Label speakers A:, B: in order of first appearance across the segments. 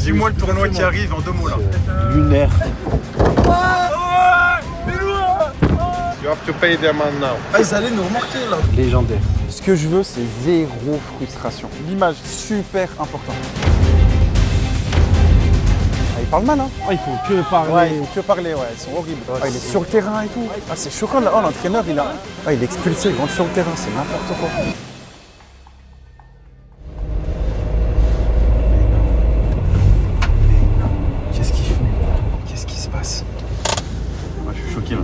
A: Dis-moi le tournoi qui arrive en 2 mots là.
B: Lunaire.
C: You have to pay them now.
A: Ah, ils allaient nous remarquer là.
B: Légendaire. Ce que je veux, c'est zéro frustration. L'image, super important. Ah, il parle mal, hein.
D: Il faut que parler.
B: Ouais, il faut que parler, ouais. Ils sont horribles. Ah, il est sur le terrain et tout. Ah, c'est choquant là. Oh, l'entraîneur, il est expulsé, il rentre sur le terrain. C'est n'importe quoi. Qu'est-ce qu'il fait? Qu'est-ce qui se passe?
A: Ouais, je suis choqué là.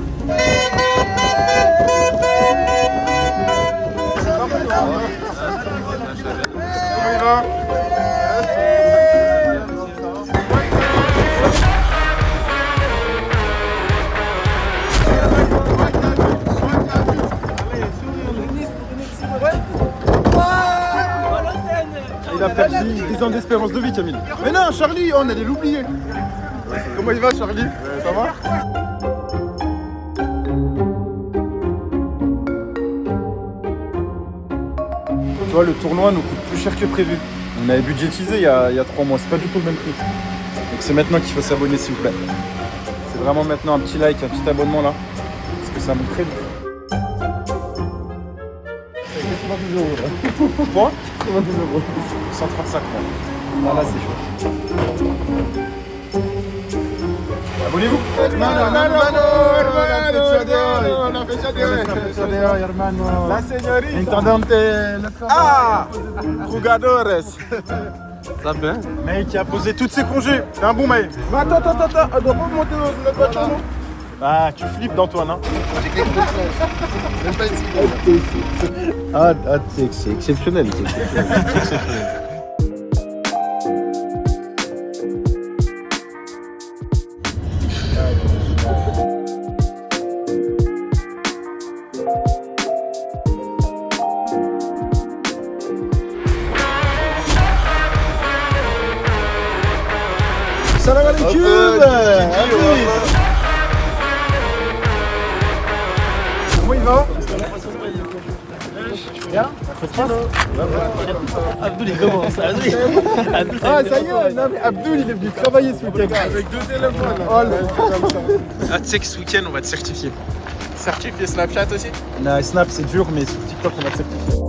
C: Il a perdu 10 ans d'espérance de vie, Camille. Mais non, Charlie, on allait l'oublier. Comment il va, Charlie? Ça va? Tu vois, le tournoi nous coûte plus cher que prévu. On avait budgétisé il y a 3 mois, c'est pas du tout le même prix. Donc c'est maintenant qu'il faut s'abonner, s'il vous plaît. C'est vraiment maintenant un petit like, un petit abonnement là. Parce que ça monte très vite. 92 euros là. Quoi? 92 euros. 135 mois. Ah là c'est chaud. Abonnez-vous. La señorita. Intendante. Ah, jugadores.
A: Ça va?
C: Mec qui a posé tous ses congés. C'est un bon mec. Mais attends, elle doit pas monter dans notre voiture, non? Ah, tu flippes d'Antoine, hein?
B: Ah, c'est exceptionnel.
C: Salam alaikum. Comment il va? Bien?
D: Abdoul il commence.
C: Ah ça y est, non mais Abdoul il est venu travailler ce week-end. Avec 2 téléphones. Oh là.
A: Ah, tu sais que ce week-end on va te certifier. Certifié Snapchat aussi?
C: Non, Snap c'est dur, mais sur TikTok on va te certifier.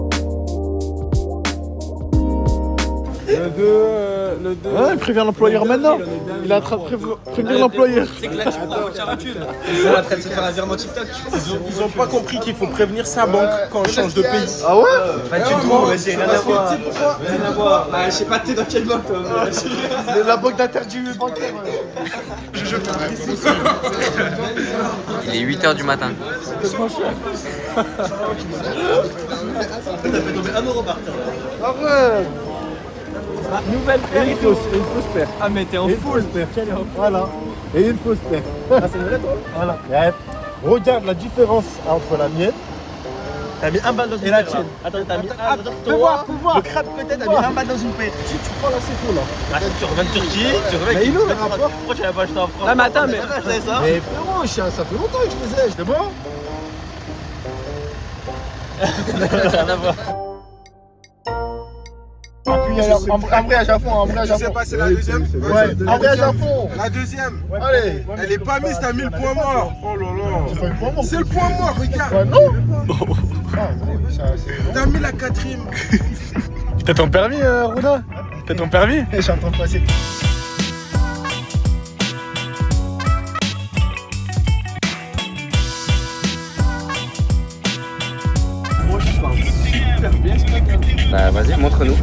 C: Le 2.
B: Ah, il prévient l'employeur maintenant. Il est en train de prévenir l'employeur.
D: C'est que là tu prends la thune. Ils sont en train de se faire un virement TikTok.
A: Ils ont pas compris qu'il faut prévenir sa banque quand on change de pays.
B: Ah ouais?
D: Pas du tout, vas-y, rien à voir. Rien à voir. Bah, je sais pas, t'es dans quelle banque toi?
B: La banque d'interdit bancaire.
E: Il est 8h du matin.
D: T'as fait tomber 1 euro par terre.
B: Arrête.
D: Nouvelle paire.
B: Et une fausse paire.
D: Ah, mais t'es en
B: Et
D: full.
B: une fausse paire. Voilà. Et une fausse paire.
D: Ah, c'est vrai toi?
B: Voilà. Regarde la différence entre la mienne.
D: T'as mis un balle dans une
B: Et la
D: paire.
B: tienne.
D: Attends, t'as mis
B: Ah,
D: un.
B: fais voir.
D: Le crabe peut-être, t'as mis un balle dans une paire.
B: Tu prends la c'est faux là.
D: Ah, tu reviens de Turquie, tu reviens.
B: Mais il est où le rapport?
D: Pourquoi tu l'as pas acheté en France? Ah, mais attends, mais. C'est ça?
B: Mais frérot, ça fait longtemps que je les ai. J'étais bon?
D: Rien à voir.
C: Embrayage à fond, embrayage à fond.
A: Je sais pas, c'est la deuxième?
C: Ouais, embrayage à fond.
A: La deuxième?
C: Allez.
A: Elle est pas mise, t'as mis le point mort. Oh là
C: C'est
A: là.
C: pas une point mort.
A: C'est le point mort, regarde.
C: Ouais, non. Ah,
A: T'as mis la 4ème.
C: T'as ton permis, Rouna? T'as ton permis? Je suis en train de passer.
E: Bah vas-y, montre-nous.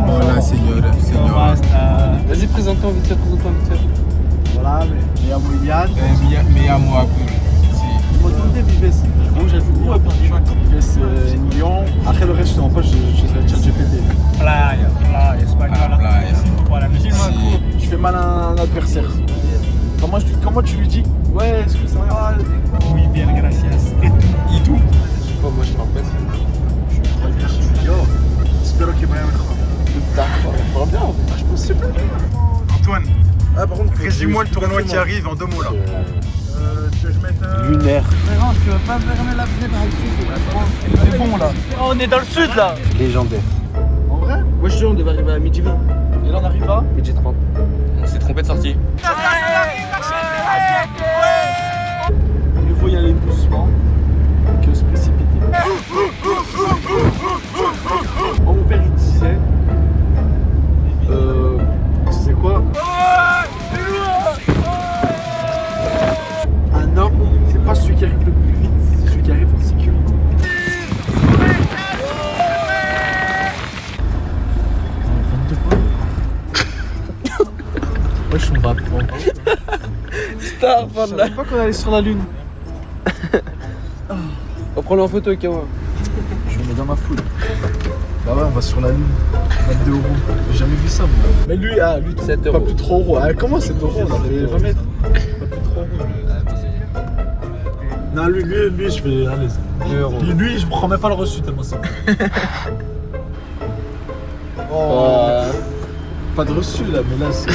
C: Voilà, señora.
D: Vas-y, présente-toi vite fait,
B: Voilà, mais me llamo Ilian.
C: Me llamo Abdul.
B: ¿Dónde vives? Où j'ai vives en Lyon. Après le reste, je suis en poche, je suis ChatGPT.
F: Playa española. Voilà, mais
B: Je fais mal à un adversaire. Comment tu lui dis? Ouais, est-ce que ça va?
F: muy bien, gracias.
C: Et tout.
E: Moi je parle pas.
B: Yo, espero que vaya mejor. D'accord, bien. Je pense que c'est bien.
A: Antoine,
C: Ah, par contre,
A: résume-moi le tournoi qui arrive en 2 mots là.
C: Tu veux que je mette
B: Lunaire.
C: Frérot, tu vas pas fermer la fenêtre avec le sud. C'est bon là.
D: On est dans le sud là.
B: Légendaire.
C: En vrai?
D: Moi je te dis, on devait arriver à midi 20.
C: Et là on arrive à
D: Midi 30.
E: On s'est trompé de sortie.
C: Il faut y aller doucement, que se précipiter. Oh, mon père il disait, tu sais quoi? Un homme, c'est pas celui qui arrive le plus vite, c'est celui qui arrive en sécurité. Wesh, on va prendre.
D: Star,
C: Je savais pas qu'on allait sur la lune.
D: On prend en photo, Kawa.
C: Je me mets dans ma foule. Bah ouais, on va sur la lune. 22 €. J'ai jamais vu ça, moi. Mais lui, lui
D: 7
C: pas
D: euros.
C: plus de 3 €. Ah, comment 7 €? On a fait 20 mètres. Pas plus de 3 €. Non, lui, je vais à l'aise. Lui, je prends même pas le reçu tellement ça. Oh. Pas de reçu là, mais là c'est.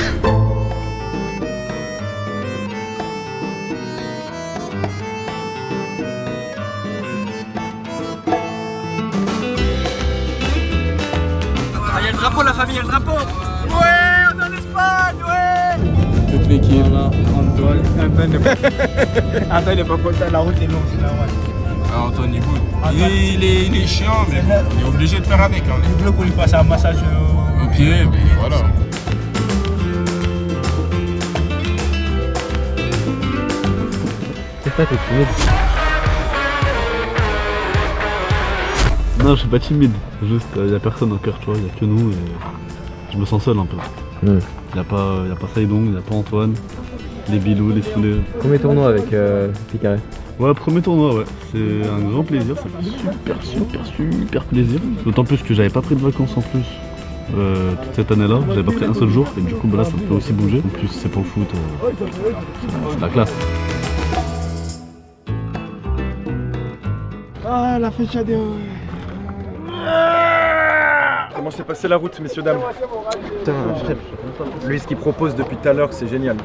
D: Il y a le drapeau, la famille, il y a le drapeau. Ouais, on est en Espagne, ouais.
C: Toute l'équipe.
F: Antoine n'est pas content, la route est longue, c'est normal.
A: Ah, Antoine, il est chiant, mais bon, il est obligé de faire avec. Hein.
F: Il veut qu'on lui fasse un massage
A: Au pied, mais voilà.
E: C'est ça, t'es timide.
G: Non, je suis pas timide. Juste, y a personne encore, tu vois, y a que nous et je me sens seul un peu. Y a pas Saïdong, y a pas Antoine, les Bilou, les Soulé.
E: Premier tournoi avec Picaré.
G: Ouais, premier tournoi, ouais. C'est un grand plaisir, ça fait super plaisir. D'autant plus que j'avais pas pris de vacances en plus. Toute cette année-là, j'avais pas pris un seul jour et du coup bah là ça me fait aussi bouger. En plus c'est pour le foot, c'est la classe.
C: Ah, la fêchade.
B: Comment s'est passée la route, messieurs, dames?
C: Putain,
B: Lui, ce qu'il propose depuis tout à l'heure, c'est génial.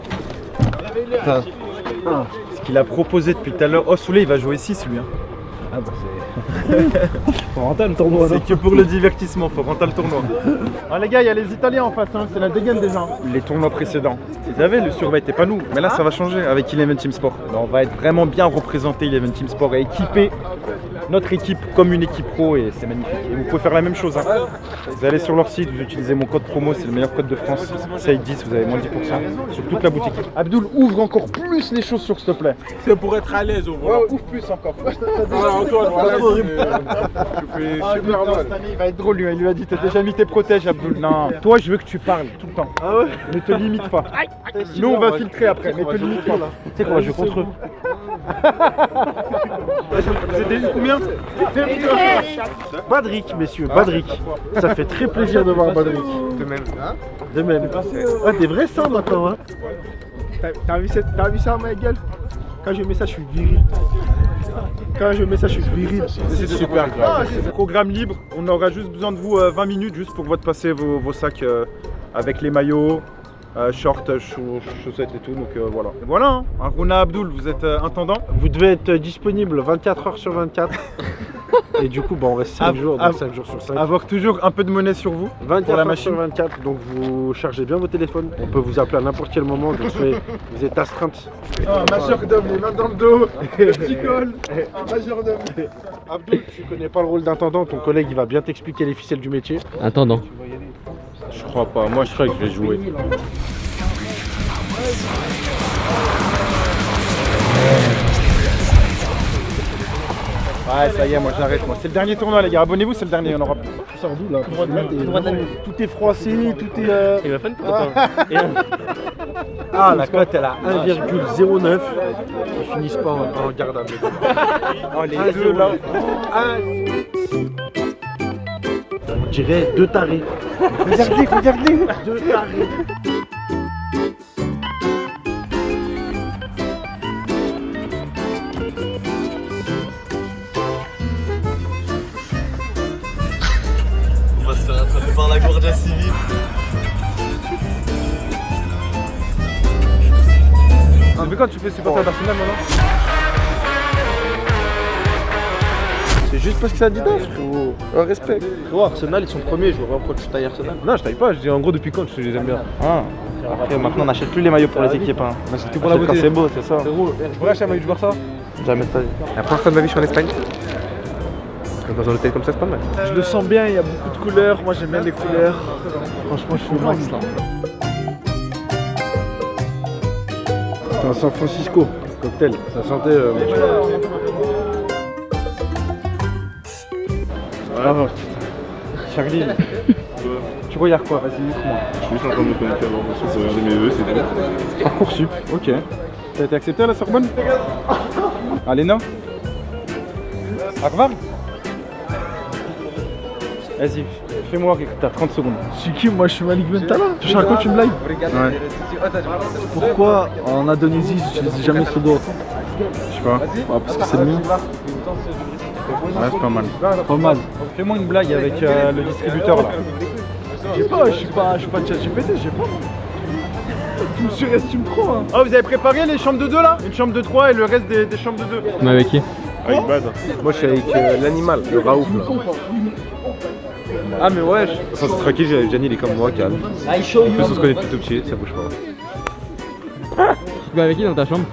B: Ce qu'il a proposé depuis tout à l'heure. Oh, Soulé, il va jouer 6 lui. Hein.
C: Ah bah c'est. Faut rentrer le tournoi là.
B: C'est que pour le divertissement, faut rentrer le tournoi. Ah les gars, il y a les Italiens en face, hein. C'est la dégaine déjà. Les tournois précédents, ils avaient le survêt, et pas nous. Mais là, ça va changer avec Eleven Team Sport. Là, on va être vraiment bien représenté, Eleven Team Sport, et équiper notre équipe comme une équipe pro, et c'est magnifique. Et vous pouvez faire la même chose. Hein. Vous allez sur leur site, vous utilisez mon code promo, c'est le meilleur code de France. SAID 10, vous avez moins 10% sur toute la boutique. Abdoul, ouvre encore plus les chaussures, s'il te plaît.
A: C'est pour être à l'aise au volant.
B: Ouais, ouvre plus encore.
A: Antoine, voilà,
B: Tu fais super mal. Cette année, il va être drôle, lui. Il lui a dit t'as déjà mis tes protèges, Abdoul. Non, toi, je veux que tu parles tout le temps. Ah ouais. Ne te limite pas. Nous, on va filtrer après, mais te limite pas. Tu sais quoi, je joue contre eux. Vous êtes eu combien?
C: Badrik, messieurs, Badrik. Ça fait très plaisir de voir Badrik.
A: De même.
C: De même. Ah, des vrais sangs maintenant, hein. T'as vu ça, ma gueule? Quand je mets ça, je suis viril. Quand je mets ça, je suis viril.
B: C'est super grave. Programme libre, on aura juste besoin de vous 20 minutes juste pour votre passer vos sacs avec les maillots, shorts, chaussettes et tout. Donc voilà. Et voilà, hein. Aruna Abdoul, vous êtes intendant.
C: Vous devez être disponible 24 heures sur 24. Et du coup, bah, on reste 5 jours, donc 5 jours sur 5.
B: Avoir toujours un peu de monnaie sur vous
C: 24
B: pour la
C: heures
B: machine.
C: sur 24, donc vous chargez bien vos téléphones. On peut vous appeler à n'importe quel moment, donc vous êtes astreinte.
B: Majordome, les mains dans le dos, le petit col. Majordome.
C: Abdou, tu connais pas le rôle d'intendant, ton collègue il va bien t'expliquer les ficelles du métier.
E: Attendant.
B: Je crois pas, moi je crois que je vais jouer. Ouais, ça y est, moi j'arrête. Moi. C'est le dernier tournoi, les gars. Abonnez-vous, c'est le dernier, il y en aura plus.
C: Ça d'où là? Tout est froissé, tout est.
E: Il va faire
C: Ah, la cote elle a 1,09. Ils finissent pas en gardable.
B: Oh, les deux là.
C: On dirait 2 tarés. Regardez 2 tarés.
D: On va se faire attraper par la Guardia Civile.
B: Mais quand tu fais supporter d'Arsenal maintenant? C'est juste parce que c'est Adidas, frérot. Un respect.
F: Frérot, Arsenal, ils sont premiers, je vois pas pourquoi tu tailles Arsenal.
B: Non, je taille pas, je dis en gros depuis quand je les aime bien. Ah.
F: Après, maintenant, on n'achète plus les maillots pour les équipes. Hein.
B: On achète que pour la beauté.
F: Quand c'est beau, c'est ça.
B: Frérot, je pourrais acheter un maillot du Barça.
F: Jamais de ta vie.
H: La première fois de ma vie, je suis en Espagne. Dans un hôtel comme ça, c'est pas mal.
F: Je le sens bien, il y a beaucoup de couleurs. Moi, j'aime bien les couleurs. Franchement, je suis au max là.
B: C'est un San Francisco, cocktail. Ça sentait. Ah, Charlie, tu regardes quoi? Vas-y, montre-moi.
A: Je suis juste en train de me connecter à l'ordre pour regarder mes vœux, c'est tout.
B: Parcoursup, ok. T'as été accepté à la Sorbonne? À l'ENA? Harvard? Vas-y, fais-moi, t'as 30 secondes.
F: Je suis qui? Moi, je suis Malik Bentala. Tu cherches quoi? Tu me live?
B: Ouais.
F: Pourquoi en Indonésie, j'utilise jamais ce doigt?
B: Je sais pas.
F: Parce que c'est le mien.
B: Ouais, c'est pas mal.
F: Pas mal.
B: Fais-moi une blague avec le distributeur là.
F: Je sais pas, je suis pas ChatGPT, j'ai pas. Tu me surestes, me prends. Hein.
B: Ah, vous avez préparé les chambres de 2 là? Une chambre de 3 et le reste des chambres de 2.
E: Mais avec qui?
A: Avec Bad.
H: Moi, je suis avec l'animal, le Raouf là.
B: Ah, mais wesh.
H: Sans se traquer, Gianni il est comme moi, calme. En plus, on se connaît depuis tout petit, ça bouge pas.
E: Tu vas avec qui dans ta chambre?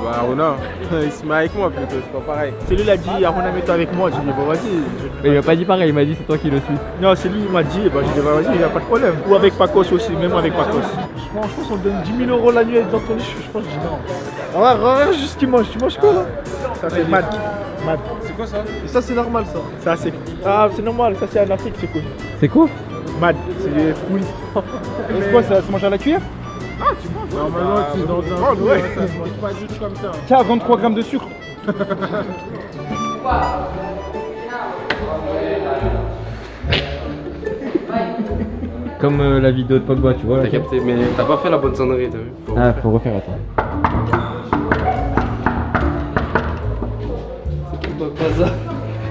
H: Bah, Aruna, il se met avec moi plutôt, c'est pas pareil.
F: C'est lui qui a dit, Aruna, mets-toi avec moi. J'ai dit, bon, vas-y.
E: Mais il m'a pas dit pareil, il m'a dit c'est toi qui le suis.
F: Non, c'est lui qui m'a dit, bah, j'ai dit, bah, vas-y, il n'y a pas de problème. Ou avec Pacos aussi, même avec Pacos. Je pense qu'on donne 10 000 € la nuit dans ton lit, je pense que je dis non. Regarde juste ce qu'il mange, tu manges quoi là? Ça c'est mad. Mad.
B: C'est quoi ça?
F: Et ça c'est normal ça. Ça c'est. Ah c'est normal, ça c'est en Afrique c'est connu.
E: C'est quoi?
F: Mad, c'est des fruits.
B: C'est quoi ça? Se mange à la cuillère?
F: Normalement c'est dans un fruit, ouais. Ça se mange pas du tout comme ça.
B: Tiens, 23 grammes de sucre.
E: Comme la vidéo de Pogba, tu vois.
H: T'as capté, mais t'as pas fait la bonne sonnerie, t'as vu?
E: Ah, faut refaire, attends.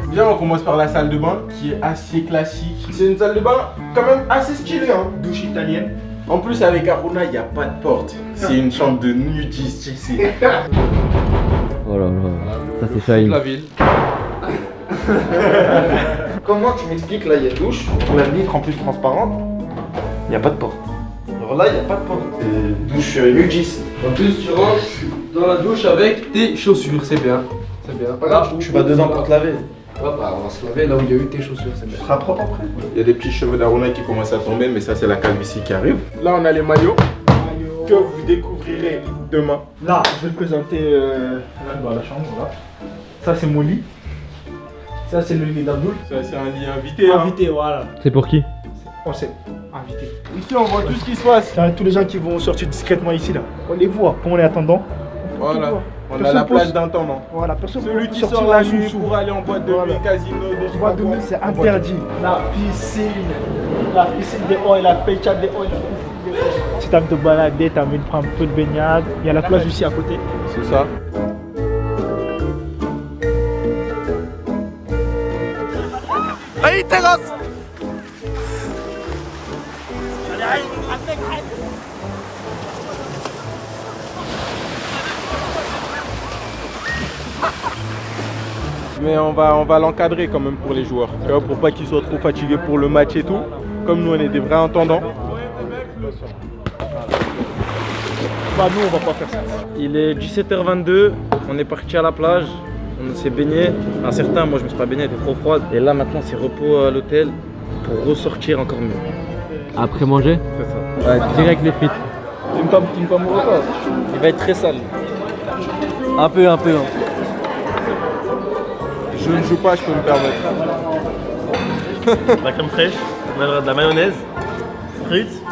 I: Bien, on commence par la salle de bain qui est assez classique. C'est une salle de bain quand même assez stylée, hein. Douche italienne. En plus, avec Aruna, il n'y a pas de porte. C'est une chambre de nudiste ici.
E: Oh là là, ça c'est Shaheen.
H: La ville.
I: Comment tu m'expliques? Là, il y a une douche, la vitre en plus transparente. Il n'y a pas de porte. Alors là, il n'y a pas de porte. Douche nudiste.
H: En plus, tu rentres dans la douche avec tes chaussures, c'est bien. C'est bien.
I: Là, tu vas dedans pour te laver.
H: Ouais, bah, on va se laver là où il y a eu tes chaussures, c'est bien.
I: Tu seras propre après.
A: Il y a des petits cheveux d'Aruna qui commencent à tomber, mais ça, c'est la calvitie qui arrive.
I: Là, on a les maillots que vous découvrirez demain.
F: Là, je vais le présenter dans la chambre. Là. Ça c'est mon lit. Ça c'est le lit d'Abdoul.
I: Ça, c'est un lit invité. Hein.
F: Invité, voilà.
E: C'est pour qui?
F: On sait. Invité.
I: Ici, on voit tout ce qui se passe.
F: Là, tous les gens qui vont sortir discrètement ici là. On les voit. Comme on est attendant.
I: Voilà. On a
F: Personne
I: la place
F: pose-
I: d'intendant.
F: Voilà, personne
I: Celui
F: peut
I: qui
F: sortir
I: sort la
F: là
I: nuit
F: sous-
I: pour aller en boîte de
F: Voilà.
I: nuit, casino, des
F: Boîte de nuit, c'est interdit. La piscine des oils, la pêcha des oils. Si t'as envie de te balader, t'as envie de prendre un peu de baignade. Il y a la plage aussi à côté.
I: C'est ça.
D: Allez, terrasse.
I: Mais on va l'encadrer quand même pour les joueurs. Tu vois, pour pas qu'ils soient trop fatigués pour le match et tout. Comme nous, on est des vrais intendants.
F: Bah, nous, on va pas faire ça.
B: Il est 17h22, on est parti à la plage, on s'est baigné. Un certain, moi je me suis pas baigné, elle était trop froide. Et là maintenant c'est repos à l'hôtel pour ressortir encore mieux.
E: Après manger?
B: C'est ça.
E: Ouais, direct les frites.
B: Tu me pas mon repas. Il va être très sale. Un peu. Hein.
I: Je ne joue pas, je peux me permettre.
J: La crème fraîche, de la mayonnaise, frites,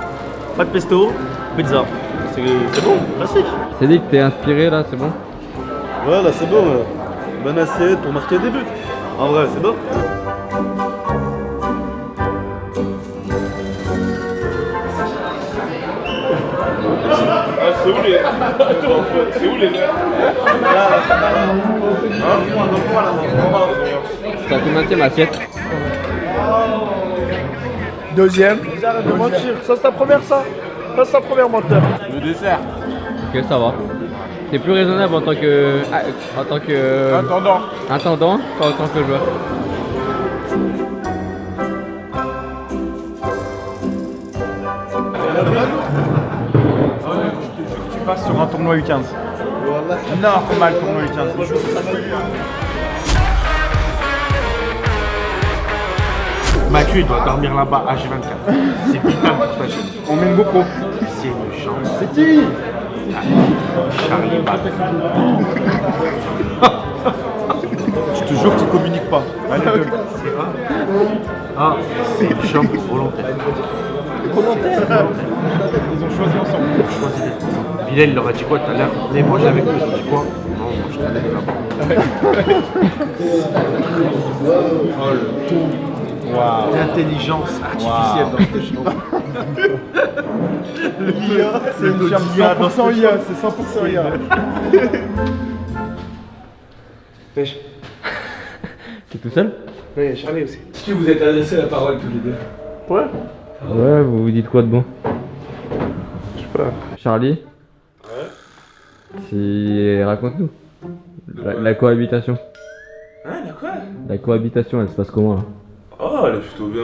J: pas de pesto, pizza. C'est bon, classique.
E: C'est dit que t'es inspiré là, c'est bon?
J: Ouais, là c'est bon. Bonne assiette pour marquer des buts. En vrai, c'est bon.
I: C'est où les... C'est où les verres?
E: T'as combien de assiette?
F: Deuxième. Arrête de mentir. Ça, c'est ta première, ça. Ça, c'est ta première menteur.
I: Le dessert.
E: Ok, ça va. T'es plus raisonnable en tant que. Intendant qu'en tant que joueur.
B: Tu passes sur un tournoi U15. Normal tournoi U15.
F: Mathieu, il doit dormir là-bas, H24. C'est vital pour ta chaîne.
B: On met beaucoup.
F: C'est une chance.
B: C'est qui?
F: Charlie Bat.
B: Je te jure que tu communiques pas. Allez, gueule.
F: C'est pas. Ah, c'est une chambre volontaire.
B: Ils ont choisi ensemble.
F: Bilal, il leur a dit quoi tout à l'heure? Mais moi, j'avais quoi? J'ai dit quoi? Non, moi, je t'allais là-bas. Oh, le tout.
B: Waouh.
F: L'intelligence artificielle dans cette chambre.
B: L'IA, c'est une chambre 100% IA, c'est 100% IA.
F: Pêche.
E: T'es tout seul?
F: Oui, il y a Charlie aussi.
I: Est-ce que vous êtes adressé la parole tous les deux?
F: Ouais.
E: Ouais, vous vous dites quoi de bon?
F: Je sais pas.
E: Charlie? Ouais. Raconte-nous. La cohabitation.
I: Hein, la quoi?
E: La cohabitation, elle se passe comment là?
I: Oh, elle est plutôt bien.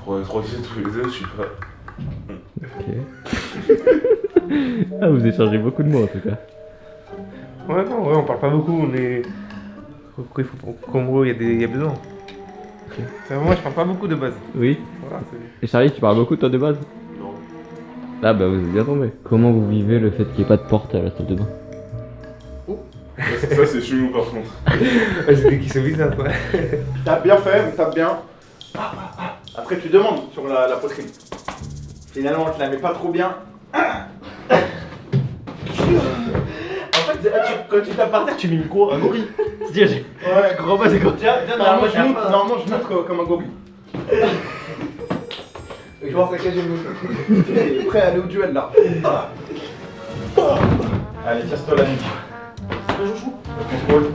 I: Faudrait tranquille tous les deux, je sais pas.
E: Ok. Ah, vous échangez beaucoup de mots en tout cas.
F: Ouais, non, ouais, on parle pas beaucoup, on est. Il faut qu'en gros, il y a besoin. Moi, je parle pas beaucoup de base.
E: Oui.
F: Voilà,
E: Et Charlie, tu parles beaucoup toi de base?
I: Non.
E: Ah bah vous êtes bien tombé. Comment vous vivez le fait qu'il n'y ait pas de porte à la salle de bain?
I: Ça, c'est chelou par contre.
F: c'est qui se vise là, quoi.
B: Tape bien fait, tape bien. Après tu demandes sur la poitrine. Finalement tu la mets pas trop bien. En fait, quand tu tapes par terre, tu mimes quoi? Un gorille.
E: Ouais,
B: Gros bas, c'est quoi? Normalement je monte comme un gorille. Je vois ça que j'ai T'es prêt à aller au duel là. Allez, casse-toi la nuque. Contrôle.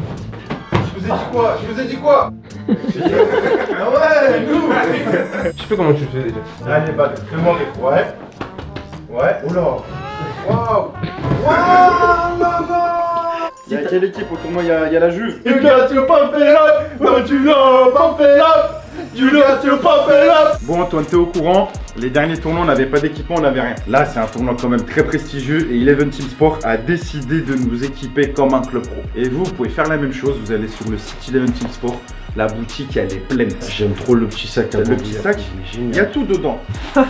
B: Je vous ai dit quoi? Ah ouais, nous.
F: Je sais pas comment tu le fais déjà.
B: Allez, bah, fais-moi rire. Ouais. Ouais, oula. Waouh. Waouh, maman. Il y a quelle équipe au tournoi? Il y a la Juve. You got your pump it up. Don't you know, pump it up. You got your pump it up. Bon, Antoine, t'es au courant? Les derniers tournois, on n'avait pas d'équipement, on n'avait rien. Là, c'est un tournoi quand même très prestigieux et Eleven Team Sport a décidé de nous équiper comme un club pro. Et vous pouvez faire la même chose, vous allez sur le site Eleven Team Sport. La boutique, elle est pleine.
H: J'aime trop le petit sac.
B: Le petit sac, il y a tout dedans.
H: Oh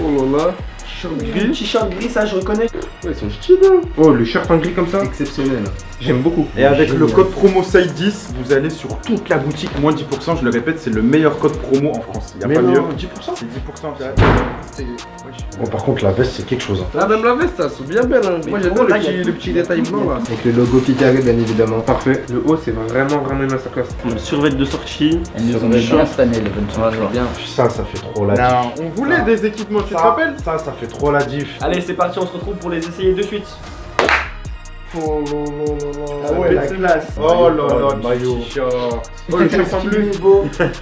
H: là là.
D: Petit short gris, ça je reconnais.
H: Ouais, ils sont stylés.
F: Oh, le shirt en gris comme ça,
H: Exceptionnel.
F: j'aime beaucoup.
B: Et avec le code promo SIDE10, vous allez sur toute la boutique, moins 10%, je le répète, c'est le meilleur code promo en France. Il n'y a pas mieux.
H: 10%.
B: C'est 10%.
H: Bon, par contre, la veste, c'est quelque chose.
C: Là, même la veste, elles sont bien belles. Hein. Moi, j'aime bien le petit détail blanc là.
H: Avec le logo Picaré, bien évidemment.
F: Parfait. Le haut, c'est vraiment une masterclass.
J: Le survêt de sortie.
E: Elle nous ont bien cette année, les bien.
H: Ça fait trop la diff.
B: Non, on voulait des équipements, tu te rappelles?
H: Ça fait trop la diff.
D: Allez, c'est parti, on se retrouve pour les essayer de suite.
B: Oh ouais, la classe. Oh là là, le
H: maillot.
B: t-shirt. Oh, le t-shirt bleu.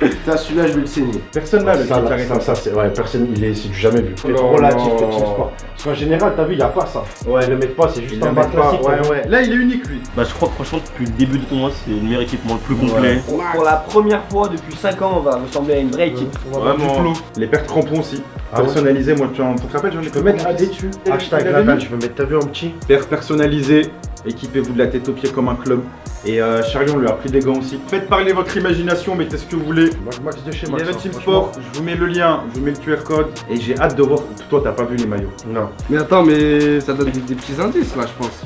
H: Putain, celui-là, je vais le saigner.
B: Personne là, le
H: Ça,
B: carré.
H: ça, c'est. Ouais, personne, c'est du jamais vu. C'est
B: Oh
H: trop la diff,
B: là.
H: le Team Sport. Parce qu'en général, t'as vu, y a pas ça.
B: Ouais.
H: Ils le mettent pas, c'est juste
B: Il
H: un
B: le
H: bas
B: met pas.
H: classique.
B: Ouais. Là, il est unique lui.
J: Bah je crois que franchement depuis le début du tournoi c'est le meilleur équipement, le plus complet.
D: Pour la première fois depuis 5 ans, on va ressembler à une vraie équipe.
I: Vraiment.
B: Les paires crampons aussi.
H: Ah ouais.
B: Personnalisées, moi, tu te rappelles, j'en ai
H: Tu peux mettre AD dessus. Hashtag la balle, je veux mettre, t'as vu, un petit.
B: Paires personnalisées. Équipez-vous de la tête aux pieds comme un club. Et Charion lui a pris des gants aussi. Faites parler votre imagination, mettez ce que vous voulez.
H: Max de chez Max.
B: Eleven Team Sport, je vous mets le lien, je vous mets le QR code. Et j'ai hâte de voir. Toi, t'as pas vu les maillots.
H: Non.
C: Mais attends, mais ça donne des petits indices là, je pense.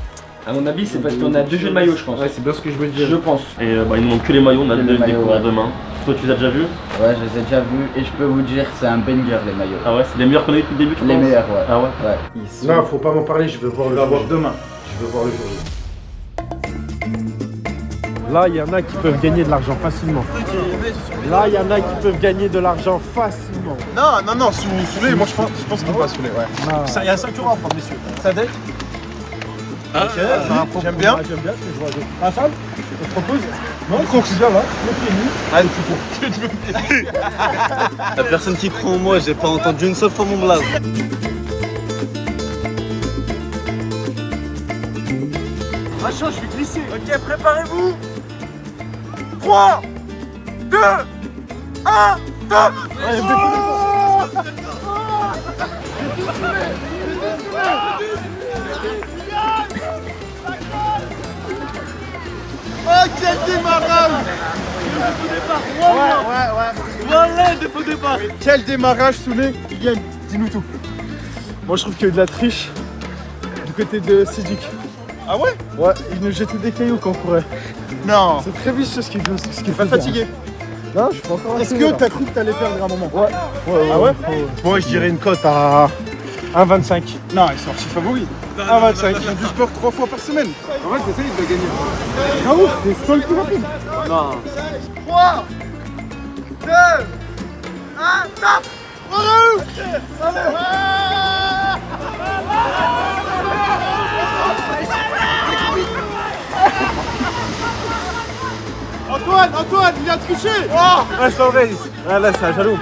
D: À mon avis, c'est parce qu'on a 2 jeux de maillot, je pense.
C: Ouais, c'est bien ce que je veux dire.
D: Je pense.
J: Et bah il nous manque que les maillots, on a
E: Que
J: de
E: les
J: les
E: maillots,
J: découvrir
E: ouais.
J: demain. Toi tu les as déjà vus?
E: Ouais, je les ai déjà vus et je peux vous dire, c'est un banger les maillots.
J: Ah ouais, c'est les meilleurs qu'on a eu depuis le début tu
E: Les
J: penses?
E: meilleurs, ouais.
J: Ah ouais?
E: Ouais.
H: Non, faut pas m'en parler, je veux voir le
B: On va
H: jour
B: voir
H: J.
B: demain.
H: Je veux voir le jour J.
F: Là, il y en a qui peuvent gagner de l'argent facilement. Là, il y en a qui peuvent gagner de l'argent facilement.
C: Non, saoulé, moi je pense qu'il va saouler, ouais. Il y a 5 € à prendre, messieurs. Ça deck. Ok, j'aime bien.
F: J'aime bien ce que je vois. Hassan, je te propose. Non, je bien là, le pied nu.
C: Allez, tu cours.
K: La personne qui croit en moi, j'ai pas entendu une seule fois mon blaze.
F: Attention, je vais glisser.
D: Ok, préparez-vous. 3, 2, 1, top.
F: Allez,
D: Oh, quel démarrage.
F: Ouais.
D: Voilà, dépôt départ.
F: Quel démarrage, Soulé. Yann, dis-nous tout. Moi, je trouve qu'il y a eu de la triche du côté de Sidic.
C: Ah ouais?
F: Ouais, il nous jetait des cailloux quand on courait.
C: Non.
F: C'est très vicieux ce qu'il fait.
C: Pas fatigué.
F: Non, je suis pas encore.
C: Est-ce que t'as cru que t'allais perdre à un moment?
F: Ouais.
C: Ah ouais?
F: Moi, je dirais une cote à 1,25.
C: Non, ils sont archi favoris. 1,25. Ils font du sport 3 fois par semaine. En vrai, c'est ça, il doit gagner.
F: Ah ouf, c'est stall plus rapide.
D: Non. 3, 2, 1, top.
C: Antoine, il a triché.
F: Ouais, je t'en vais. Ah là, c'est un jaloux.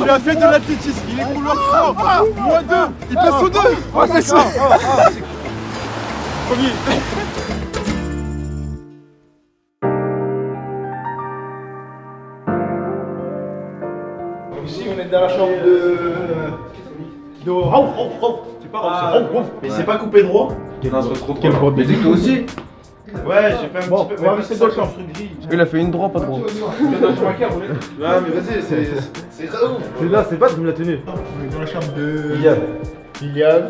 C: Il a fait de l'athlétisme, il est couloir 3, moins 2, il passe au 2.
F: Oh, c'est ça.
C: Premier.
F: Ici, on est dans la chambre de Raouf. C'est pas Raouf.
I: Mais c'est pas coupé droit.
F: Non, c'est trop quel bord.
H: Mais dis toi aussi.
I: Ouais, j'ai fait un
F: Bon,
I: petit peu.
F: on va rester dans le champ.
H: Il a fait une droite, pas trop.
I: Ouais, mais vas-y, c'est Raouf.
F: C'est là, c'est pas qui me l'a tenu. On est dans la chambre de Iliad,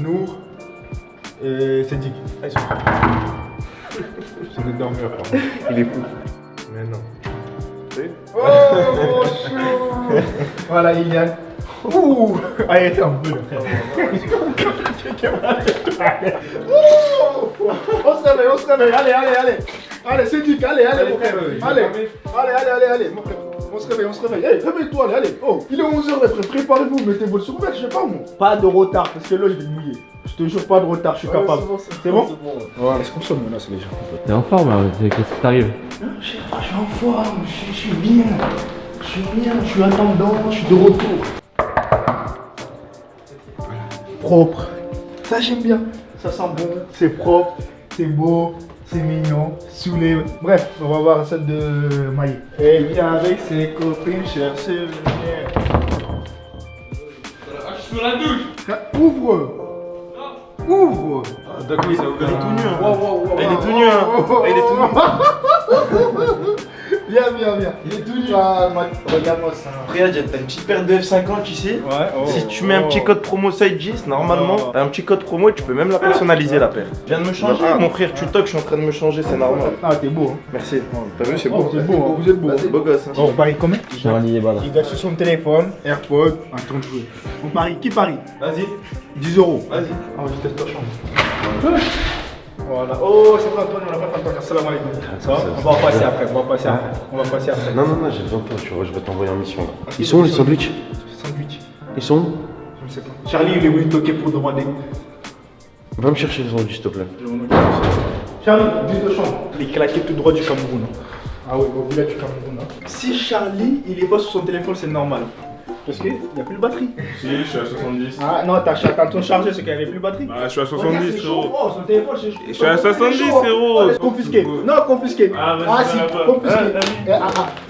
F: Nour et Cédric. Ah, ils sont c'est des dormeurs.
H: Il est fou.
F: Mais non. Oh, chaud. Voilà, Iliad. Ouh. Ah, il était en bleu. On se réveille. Allez, Cédric, allez, mon frère. Allez, mon frère. On se réveille. Hey, réveille-toi, allez. Oh, il est 11h, les frères. Préparez-vous, mettez vos survêtements, je sais pas moi. Pas de retard, parce que là, je vais me mouiller. Je te jure, pas de retard, je suis capable. C'est bon? Ouais, est-ce qu'on sonne là, c'est déjà.
E: T'es en forme là, qu'est-ce qui t'arrive?
F: Je suis en forme, je suis bien. Je suis attendant, je suis de retour. Propre. Ça j'aime bien. Ça sent bon, c'est propre, c'est beau, c'est mignon, saoulé. Bref, on va voir celle de Maï. Elle vient avec ses copines chercher le lien.
A: Je suis sur la douche.
F: Ouvre.
I: D'accord, il est tout nu.
F: Il est tout nu. Viens. Il est tout nu. Regarde-moi ça.
I: Regarde, t'as une petite paire de F50 ici. Si tu mets un petit code promo SideGist, normalement, t'as un petit code promo et tu peux même la personnaliser la paire. Je viens de me changer, mon frère, tu toques, je suis en train de me changer, c'est normal.
F: Ah, t'es beau. Hein.
I: Merci. T'as vu, c'est beau.
F: C'est beau, vous êtes beau.
I: Beau gosse.
F: On parie combien?
E: Charlie et Bada.
F: Il gagne sur son téléphone, AirPod, un temps de jouer. On parie, qui parie?
I: Vas-y.
F: 10 €.
I: Vas-y.
F: Ah, je teste ta chambre. Voilà. Oh, c'est pas Antoine, on n'a pas fait Antoine. Salam alaikum. Ça va? On va passer après.
H: Non, j'ai besoin de toi, tu vois, je vais t'envoyer en mission. Ils sont où les sandwichs?
F: Sandwich.
H: Ils sont où?
F: Je ne sais pas. Charlie, il est venu toquer pour demander.
H: Va me chercher les sandwichs, s'il te plaît.
F: Charlie, 10 de chambre. Il est claqué tout droit du Cameroun. Ah oui, au village du Cameroun. Si Charlie, il est pas sur son téléphone, c'est normal. Parce qu'il n'y a plus de batterie.
A: Si, je suis à 70.
F: Ah non, t'as ton chargé, c'est qu'il n'y avait plus de batterie.
A: Ah, je suis à 70, frérot.
F: Oh, son téléphone, c'est chaud.
A: Je suis à 70, frérot.
F: Confisqué. Non, confisqué.
A: Ah, vas-y,
F: si,
A: ça va.
F: confisqué.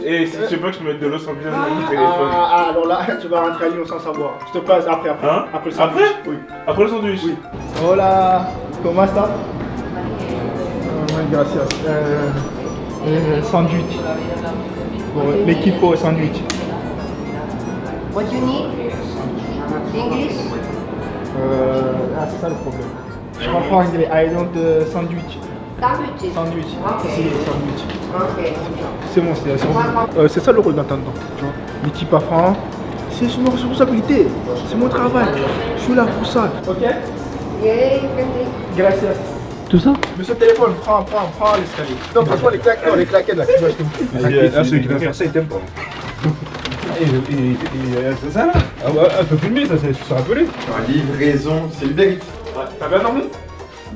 A: Et si tu sais pas que je mets de l'eau sans bien dans mon téléphone.
F: Alors là, tu vas rentrer à Lyon sans savoir. Je te passe après.
A: Hein?
F: Après le sandwich.
A: Après?
F: Oui.
A: Après le sandwich?
F: Oui. Hola, comment ça? Gracias. Sandwich. L'équipe au sandwich.
K: What you need? English?
F: C'est ça le problème. Je comprends anglais. I don't sandwich.
K: Sandwiches?
F: Sandwich.
K: Okay.
F: Si, sandwich.
K: Okay.
F: C'est bon, c'est ça le rôle d'intendant. Tu vois, l'équipe à France, c'est sur ma responsabilité. C'est mon travail. Je suis là pour ça. Ok?
K: Yeah, you can take.
F: Gracias.
E: Tout ça?
F: Monsieur le téléphone, prends l'escalier. Non, passe-moi les claquettes là, tu vois, je te
C: Là, celui qui va faire ça, il t'aime pas.
A: Et c'est ça là? Ah ouais, elle peut filmer ça, c'est rappelé.
C: Livraison, c'est Uber Eats.
A: T'as bien dormi?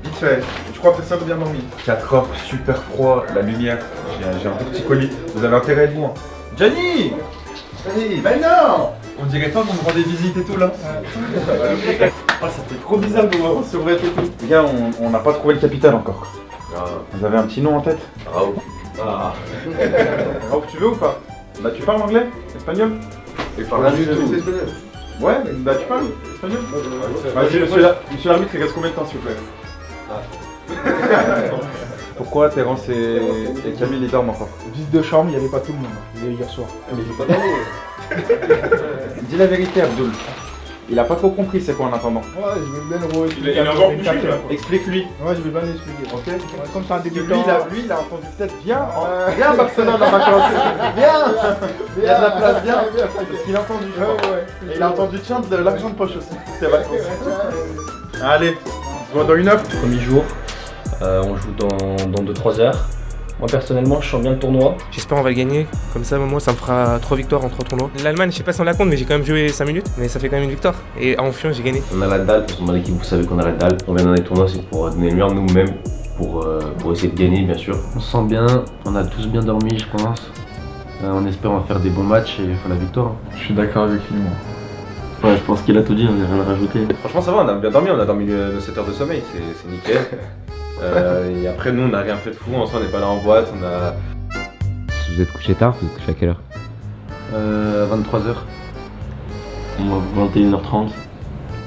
C: Vite fait. Je crois que personne n'a bien dormi. 4 heures, super froid, la lumière. J'ai un petit colis. Vous avez intérêt à être bon. Johnny! Ben non!
B: On dirait pas qu'on me rendait visite et tout là. Ah, ça fait trop bizarre de voir sur vrai et tout. Les gars, on n'a pas trouvé le capital encore. Vous avez un petit nom en tête?
H: Raoult.
B: Ah. Raoult, tu veux ou pas? Bah tu parles anglais? Espagnol?
H: Et pas du tout.
B: Ouais, bah tu parles espagnol? Vas-y, monsieur l'arbitre, il reste combien de temps s'il vous plaît? Pourquoi Terence et Camille ils dorment encore?
F: Visite de chambre, il n'y avait pas tout le monde. Il y avait hier soir.
B: Dis la vérité, Abdoul. Il a pas trop compris c'est quoi en attendant.
F: Ouais, je vais bien le
A: Il est encore plus là.
B: Explique-lui.
F: Ouais, je vais bien l'expliquer.
B: Ok.
F: Ouais, comme c'est un débutant.
B: Lui, il a entendu peut-être bien. Viens Barcelone en vacances. Viens. Il y a de la place, viens. Parce qu'il a entendu. Et il a entendu tiens de l'argent de poche aussi. C'est vacances. Allez, on se voit dans une heure.
J: Premier jour, on joue dans 2-3 heures. Moi personnellement, je sens bien le tournoi.
L: J'espère on va le gagner, comme ça moi ça me fera 3 victoires en 3 tournois. L'Allemagne, je sais pas si on la compte, mais j'ai quand même joué 5 minutes, mais ça fait quand même une victoire. Et à Enfion, j'ai gagné.
H: On a la dalle, parce que dans l'équipe, vous savez qu'on a la dalle. On vient dans les tournois, c'est pour donner le meilleur de nous-mêmes, pour essayer de gagner, bien sûr. On se sent bien, on a tous bien dormi, je pense. On espère en faire des bons matchs et faire la victoire.
C: Je suis d'accord avec lui, moi.
H: Ouais, je pense qu'il a tout dit, on n'a rien à rajouter.
I: Franchement, ça va, on a bien dormi, on a dormi nos 7 heures de sommeil, c'est nickel. Et après, nous, on n'a rien fait de fou, en soi, on n'est pas là en boîte, on a.
E: Si vous êtes couché tard, vous êtes couché à quelle heure?
H: 23h. Moi, 21h30.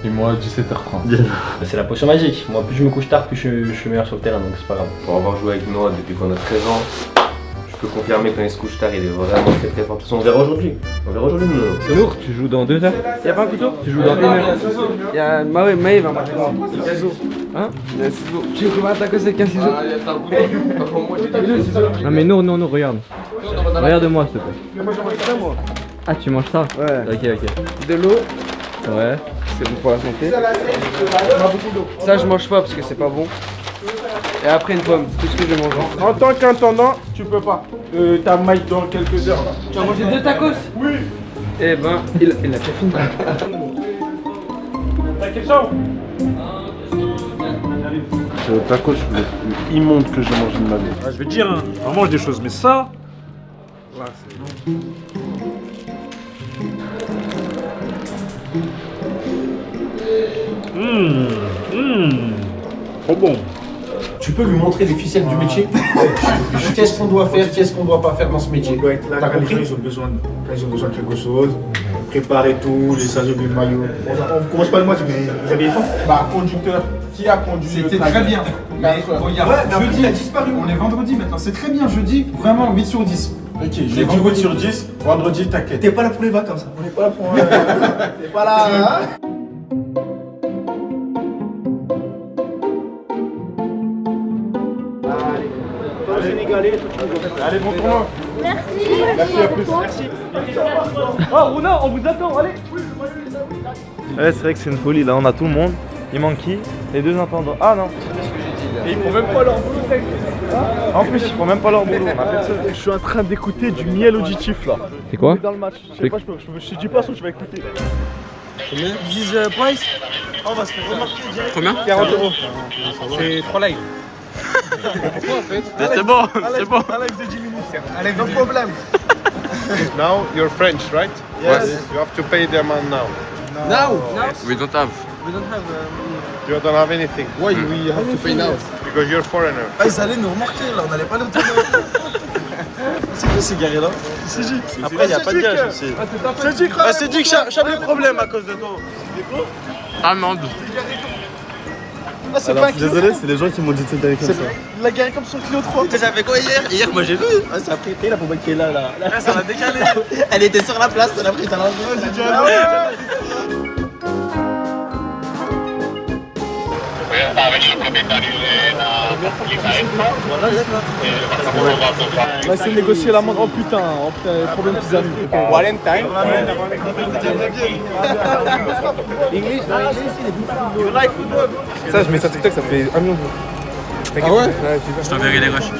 C: Et moi, 17h30.
J: C'est la potion magique. Moi, plus je me couche tard, plus je suis meilleur sur le terrain, donc c'est pas grave.
I: Pour avoir joué avec Noah depuis qu'on a 13 ans, je peux confirmer quand il se couche tard, il est vraiment très très fort. De toute façon, on verra aujourd'hui. Noah.
E: Nour, tu joues dans 2 heures?
D: Y'a pas un couteau?
E: Tu joues dans 1 heure?
D: Y'a Maë va marcher. Y'a ciseau. Hein? Y'a ciseau. Tu veux que je m'attaque avec un ciseau?
E: Non mais Nour, regarde. Regarde-moi s'il te plaît.
D: Mais moi je mange ça moi.
E: Ah tu manges ça?
D: Ouais.
E: Ok.
D: De l'eau.
E: Ouais.
D: C'est bon pour la santé. Ça je mange pas parce que c'est pas bon. Et après une pomme, c'est tout ce que je mange.
F: En tant qu'intendant, tu peux pas. T'as Mike dans quelques heures là.
D: Tu as mangé 2 tacos?
F: Oui.
D: Eh ben, il a déjà fini.
F: T'as quelque chose?
G: C'est le tacos le plus immonde que j'ai mangé de ma vie.
F: Je vais te dire, hein, on mange des choses, mais ça. Là, c'est. Trop bon.
M: Tu peux lui montrer les ficelles du métier. Qu'est-ce qu'on doit faire, qu'est-ce qu'on doit pas faire dans ce métier.
F: On doit être là quand les gens ils ont besoin de quelque chose. Préparer tout, les charger du maillot. On commence pas le match, mais vous avez faim. Bah, conducteur. Qui a conduit?
C: C'était très bien. Mais regarde, jeudi, il a disparu. On est vendredi maintenant. C'est très bien, jeudi. Vraiment 8 sur 10.
F: Ok, j'ai dit 8 sur 10. Vendredi, t'inquiète. T'es pas là pour les vacances. On est pas là pour. T'es pas là, hein?
B: Allez, bon tournoi.
K: Merci.
B: Merci, à plus.
K: Merci.
J: Oh Runa, on vous attend, allez!
F: Ouais, c'est vrai que c'est une folie. Là, on a tout le monde. Il manque qui? Les 2 intendants. Ah non. Et ils font même pas leur boulot, mec. En plus, ils font même pas leur boulot. Je suis en train d'écouter du miel auditif là.
E: C'est quoi?
F: Dans le match. Je sais pas, je te dis pas ce que tu vas écouter.
D: Combien? 10 price?
F: On va se faire remarquer direct.
L: Combien?
F: 40 €.
L: C'est 3 lives.
F: Pourquoi en fait?
L: C'est bon, c'est bon.
F: Un live de 10 minutes. Un live de problème.
N: Now you're French, right?
F: Yes.
N: You have to pay them now.
D: Now?
L: We don't have.
D: We don't have.
N: You don't have anything.
F: Why we have to pay now?
N: Because you're foreigner.
F: Ah, ils allaient nous remarquer là, on allait pas nous tourner. C'est quoi ces garés là? C'est Zik. Après, il n'y a pas de gage aussi. C'est Zik, c'est Zik, j'avais le problème à cause de toi.
L: Amende.
F: Ah, c'est pas un Clio. Désolé, c'est les gens qui m'ont dit de cette année comme ça. Il a garé comme son Clio 3.
D: T'as fait quoi hier? Hier, moi j'ai vu.
F: Ah, ça a pris la poubelle qui est là.
D: Ah, ça l'a décalé. Elle était sur la place, elle a pris ça l'a
F: On va essayer de négocier l'amende. Oh putain, problème qu'ils arrivent. Valentine. English, you like football? Ça, je mets ça TikTok, ça fait 1 million de vues. Ah ouais?
L: Je t'enverrai les rushs.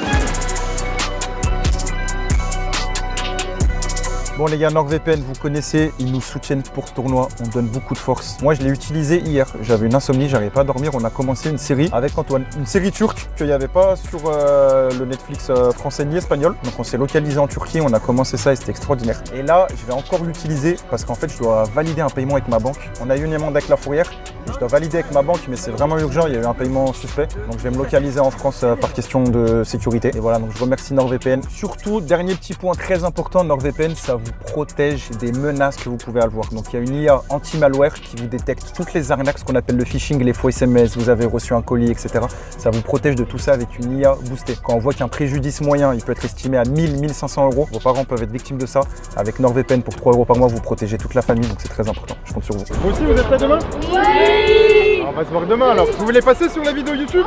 C: Bon les gars, NordVPN, vous connaissez, ils nous soutiennent pour ce tournoi, on donne beaucoup de force. Moi je l'ai utilisé hier, j'avais une insomnie, j'arrivais pas à dormir, on a commencé une série avec Antoine. Une série turque qu'il n'y avait pas sur le Netflix français ni espagnol. Donc on s'est localisé en Turquie, on a commencé ça et c'était extraordinaire. Et là, je vais encore l'utiliser parce qu'en fait je dois valider un paiement avec ma banque. On a eu une amende avec la Fourrière, je dois valider avec ma banque mais c'est vraiment urgent, il y a eu un paiement suspect. Donc je vais me localiser en France par question de sécurité. Et voilà, donc je remercie NordVPN. Surtout, dernier petit point très important, NordVPN, ça vous protège des menaces que vous pouvez avoir. Donc il y a une IA anti-malware qui vous détecte toutes les arnaques, ce qu'on appelle le phishing, les faux SMS, vous avez reçu un colis, etc. Ça vous protège de tout ça avec une IA boostée. Quand on voit qu'un préjudice moyen, il peut être estimé à 1000-1500 euros, vos parents peuvent être victimes de ça. Avec NordVPN, pour 3 euros par mois, vous protégez toute la famille, donc c'est très important. Je compte sur vous.
B: Vous aussi, vous êtes prêts demain?
K: Oui.
B: On va se voir demain alors. Vous voulez passer sur la vidéo YouTube?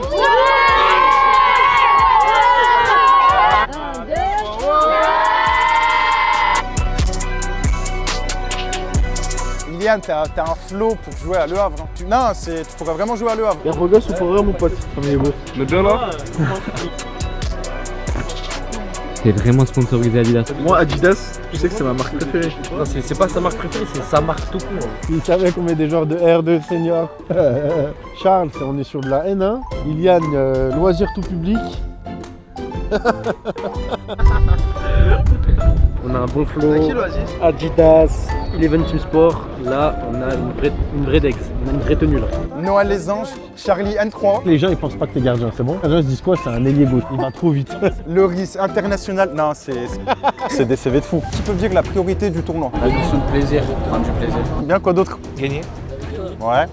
C: Ilian, t'as un flow pour jouer à Le Havre. Hein. Non, tu pourrais vraiment jouer à Le Havre.
F: Et regarde, c'est pour rien, mon pote. Comme il est beau.
B: Le bien là.
E: T'es vraiment sponsorisé Adidas.
F: Moi, Adidas, tu sais que c'est ma marque préférée.
J: Non, c'est pas sa marque préférée, c'est sa marque tout court.
F: Il savait qu'on met des joueurs de R2 senior. Charles, on est sur de la N1. Ilian, loisir tout public.
J: On a un bon flow. Adidas, Eleven Team Sport. Là, on a une vraie dex. On a une vraie tenue là.
C: Noah Les Anges, Charlie N3.
F: Les gens, ils pensent pas que t'es gardien, c'est bon? Les gens se disent quoi? C'est un ailier gauche. Il va trop vite.
C: Le risque international. Non, c'est des CV de fou. Qui peut dire la priorité du tournoi?
M: Addition de plaisir, prendre du plaisir.
C: Bien, quoi d'autre?
L: Gagner.
C: Ouais,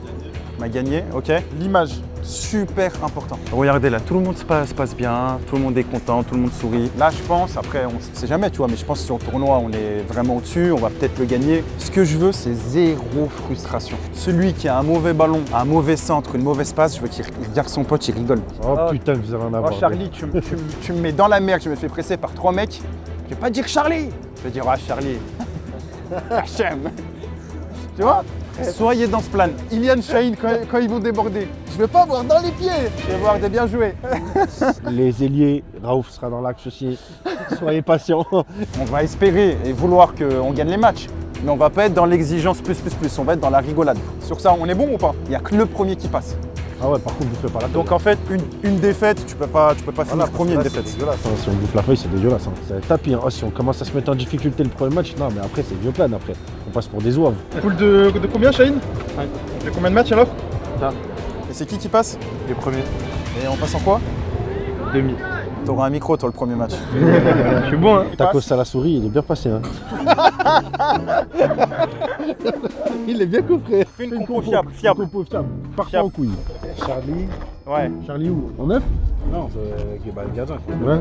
C: on a gagné, ok. L'image, super important. Regardez là, tout le monde se passe bien, tout le monde est content, tout le monde sourit. Là, je pense, après, on ne sait jamais, tu vois, mais je pense que sur le tournoi, on est vraiment au-dessus, on va peut-être le gagner. Ce que je veux, c'est zéro frustration. Celui qui a un mauvais ballon, un mauvais centre, une mauvaise passe, je veux qu'il regarde son pote, il rigole.
F: Oh putain, vous avez un avoir.
C: Oh Charlie, tu me mets dans la merde, je me fais presser par 3 mecs. Je vais pas dire Charlie, je vais dire ah Charlie. Hachem. Tu vois? Soyez dans ce plan. Ilian, Shaheen, quand ils vont déborder, je vais pas voir dans les pieds, je vais voir des bien joués.
F: Les ailiers, Raouf sera dans l'axe aussi. Soyez patients.
C: On va espérer et vouloir qu'on gagne les matchs. Mais on va pas être dans l'exigence plus. On va être dans la rigolade. Sur ça, on est bon ou pas? Il n'y a que le premier qui passe.
F: Ah ouais, par contre, vous faites pas la feuille.
C: Donc en fait, une défaite, tu peux pas finir premier une défaite.
F: C'est dégueulasse, hein. Si on bouffe la feuille, c'est dégueulasse. Hein. C'est tapis. Hein. Oh, si on commence à se mettre en difficulté le premier match, non, mais après, c'est vieux plan. Après, on passe pour des ouaves.
B: Poule de combien, Shaheen? De combien de matchs alors?
C: Et c'est qui passe?
B: Les premiers.
C: Et on passe en quoi?
B: Demi.
C: T'auras un micro, toi, le premier match.
B: Je suis bon, hein.
F: Tacos à la souris, il est bien passé. Hein. Il est bien coffré.
C: Fais une compo fiable.
F: Parfait en couille. Charlie.
C: Ouais.
F: Charlie où? En neuf?
M: Non, c'est le gardien.
F: Ouais.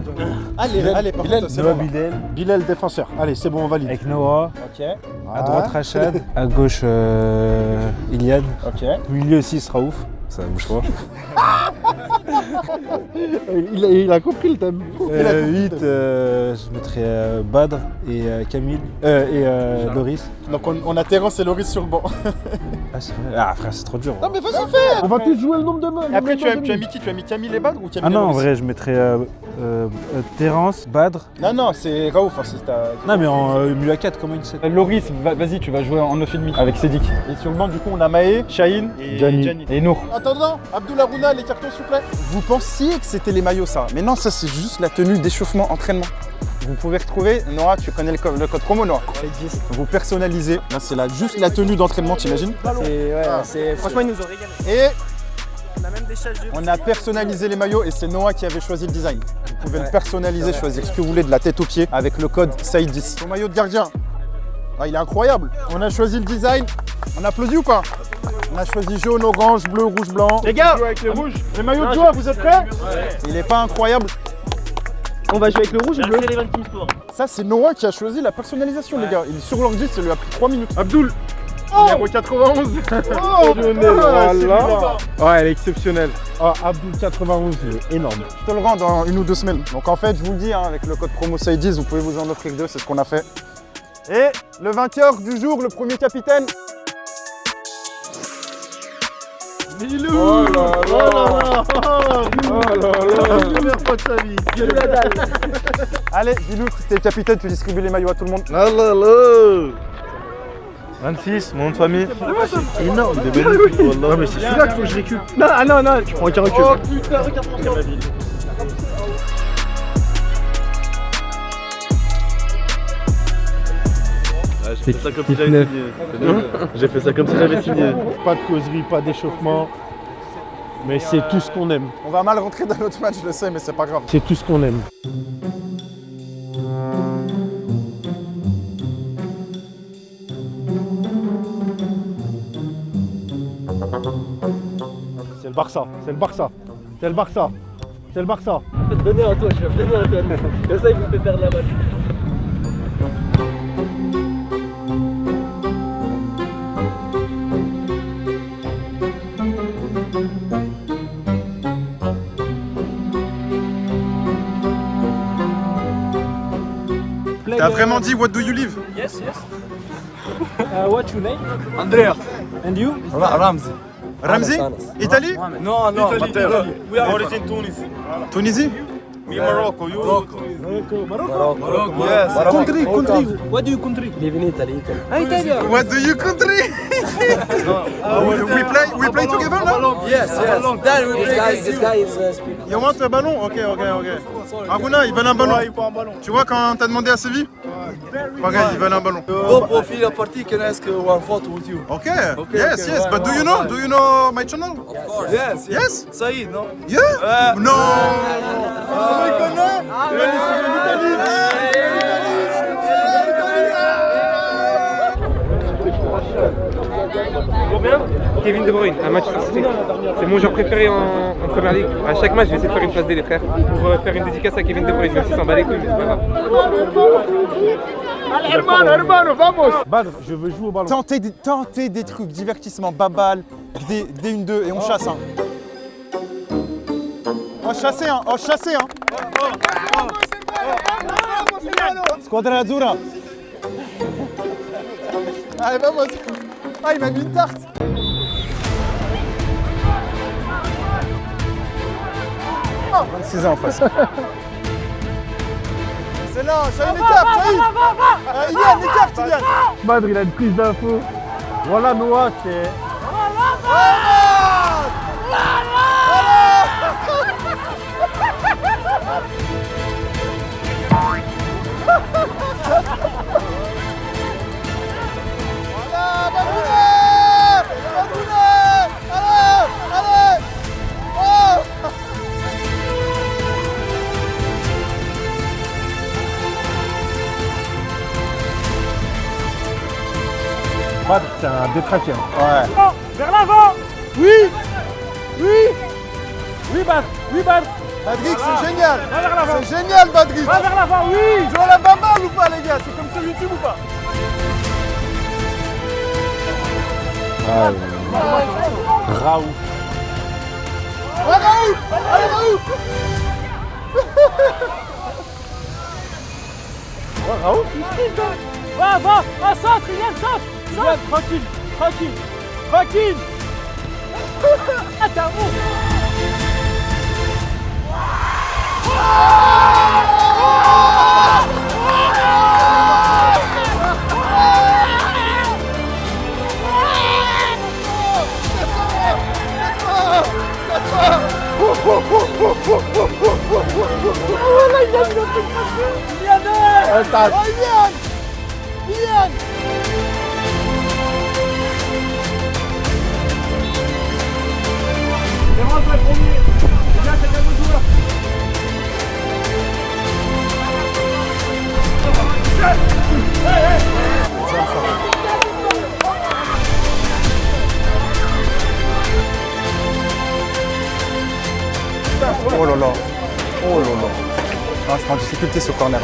C: Allez, par contre, c'est
F: Noah
C: bon.
F: Bilal défenseur. Allez, c'est bon, on valide.
M: Avec Noah,
C: Ok,
M: à droite Rachad, à gauche Iliad.
C: ok.
M: Au milieu aussi, il sera ouf. Ça bouge pas.
F: Il a compris le thème.
M: 8, je mettrais Badr et Camille. Et Loris.
C: Donc on a Terence et Loris sur le banc.
M: Ah, c'est vrai. Ah, frère, c'est trop dur.
C: Non mais vas-y, fais.
F: On va tous jouer le nombre de mains.
C: Et après tu as mis qui? Tu as mis Camille et Badr ou Camille
M: Ah
C: et
M: non, en
C: Loris?
M: vrai, je mettrais Terence, Badr.
C: Non, c'est Raouf, hein, c'est ta...
M: Non, mais en milieu à 4, comment il sait?
C: Loris, vas-y, tu vas jouer en 9,5 avec Sédic. Et sur le banc, du coup, on a Maë, Shaheen et
F: Gianni.
C: Et Nour. Attends, Abdul Harouna, les cartons, s'il vous plaît. Vous pensiez que c'était les maillots, ça. Mais non, ça, c'est juste la tenue d'échauffement, entraînement. Vous pouvez retrouver, Noah, tu connais le code promo, Noah? Ça existe. Vous personnalisez. Là, c'est juste la tenue d'entraînement, t'imagines?
L: Franchement, ils nous ont régalé.
C: Et
L: On a même des chasses.
C: on a personnalisé les maillots et c'est Noah qui avait choisi le design. Vous pouvez le personnaliser, choisir ce que vous voulez de la tête aux pieds avec le code SAID10. Ton maillot de gardien, ah, il est incroyable. On a choisi le design. On applaudit ou pas? On a choisi jaune, orange, bleu, rouge, blanc.
B: Les gars, avec les rouges. Les maillots de joueurs, vous êtes prêts?
C: Il est pas incroyable?
J: On va jouer avec le rouge et le bleu.
C: Ça, c'est Noah qui a choisi la personnalisation, les gars. Il est sur l'ordi, ça lui a pris 3 minutes.
B: Abdul. Numéro 91.
C: Oh,
B: voilà. Ouais, elle est exceptionnelle.
F: Ah, Abdul 91, il est énorme.
C: Je te le rends dans 1 ou 2 semaines. Donc en fait, je vous le dis, hein, avec le code promo SAID10, vous pouvez vous en offrir 2, c'est ce qu'on a fait. Et le vainqueur du jour, le premier capitaine.
F: Bilou.
C: Oh là là.
F: Première fois de sa vie.
C: Allez, Bilou, t'es capitaine, tu distribues les maillots à tout le monde.
B: Ah là là. 26, mon nom de famille.
F: C'est énorme, des magnifiques. Non, mais c'est celui-là qu'il faut que je récup. Non, ah non, non, tu prends aucun recul. Oh putain, regarde-moi.
G: J'ai fait ça comme si j'avais signé. J'ai fait ça comme si j'avais signé.
F: Pas de causerie, pas d'échauffement. Mais c'est tout ce qu'on aime.
C: On va mal rentrer dans notre match, je le sais, mais c'est pas grave.
F: C'est tout ce qu'on aime. C'est le Barça, c'est le Barça, c'est le Barça, c'est le Barça.
J: Donnez Antoine, je vais donner Antoine. Comme ça, il vous fait perdre la balle.
C: T'as vraiment dit what do you live?
D: Yes, yes. What's your name?
M: Andrea.
D: And you?
M: Ramzi.
C: Ramzi? Italie?
M: No, no,
D: Italy.
M: We are origin Tunis.
C: Tunisie?
M: Me Morocco, you? Morocco.
D: Yes.
M: Country, country.
D: What do you country?
J: Live in Italy.
D: Italia.
C: What do you country? we play together now?
M: Yes, yes.
J: This guy is speaking.
C: You want a ballon? Ok. Aruna, ils veulent un ballon. Tu vois quand t'as demandé à Séville? Pareil, ils veulent un ballon.
M: Go profile la partie, can I ask one photo with you?
C: Okay. Yes. But do you know my channel?
M: Of course. Yes.
C: Yes?
M: Saïd, no?
C: Yeah? No.
L: Combien? Kevin De Bruyne, un match City. C'est mon joueur préféré en première ligue. À chaque match, je vais essayer de faire une passe D, les frères, pour faire une dédicace à Kevin De Bruyne, même s'il s'en bat les couilles, mais c'est pas grave.
F: Hermano, vamos! Badr, je veux jouer au ballon.
C: Tentez des trucs, divertissement, babal, D1-2 et on chasse. Hein. On chasse, hein. Squadra Azzurra. Allez, vamos. Ah, il m'a mis une tarte. Oh, 26 ans en face. C'est là, Chahine écarte, Yann, écarte, Yann.
F: Badr, il a une prise d'info. Voilà, Noah, c'est... Badr, c'est un détraqué.
C: Ouais.
F: Vers l'avant! Oui! Oui, Badr!
C: Badrick, c'est génial!
F: Va vers l'avant!
C: C'est génial, Badrick!
F: Va vers l'avant, oui!
C: Tu vois la baballe ou pas, les gars? C'est comme sur YouTube ou pas?
F: Raoult! Raoult, il se dit, va, centre, Yann, centre! Tranquille! Attends, Yann! C'est moi le premier! C'est bien, c'est bien le joueur!
C: Oh là là. Ah, je prends en difficulté ce corner.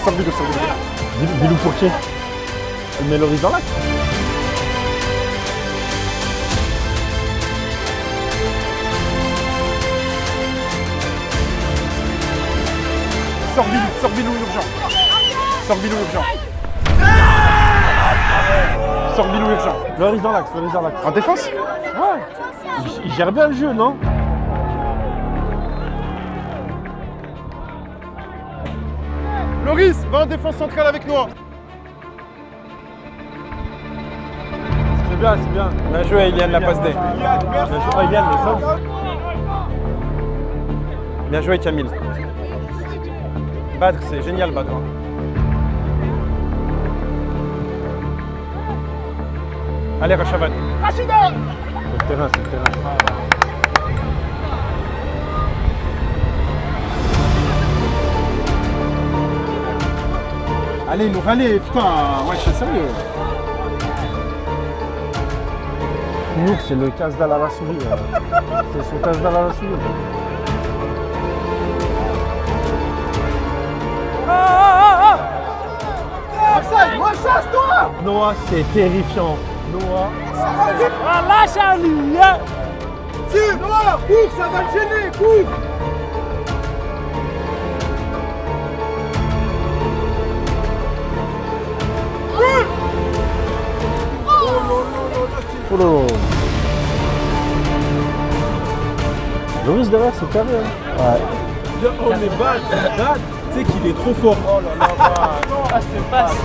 C: Sors Bilou.
F: Bilou pour qui? Il met Loris dans l'axe.
C: sors Bilou urgent. Sors Bilou urgent. Sors Bilou urgent.
F: Loris dans l'axe,
C: En défense?
F: Ouais. Il gère bien le jeu, non?
C: Loris, va en défense centrale avec Noah.
F: C'est bien, c'est bien.
C: Bien joué, Iliane, la passe D.
F: Bien joué, Iliane, mais ça.
C: Bien joué, Camille. Badr, c'est génial, Badr. Allez, Rachavan.
F: C'est le terrain, c'est le terrain.
C: Allez, Nour, allez, putain, ouais, je suis sérieux.
F: Nour, c'est le casse-dalle à la souris. C'est son casse-dalle à la souris.
C: Offside, moi chasse, toi.
F: Noah, c'est terrifiant. Noah.
D: Ah, là, Charlie, hein.
C: Tire, Noah, cours, ça va le gêner, cours.
F: Oh là là. Loris derrière, c'est carré. Hein. Ouais.
I: Oh mais Bad, tu sais qu'il est trop fort.
C: Oh là là,
D: Ah, je te passe.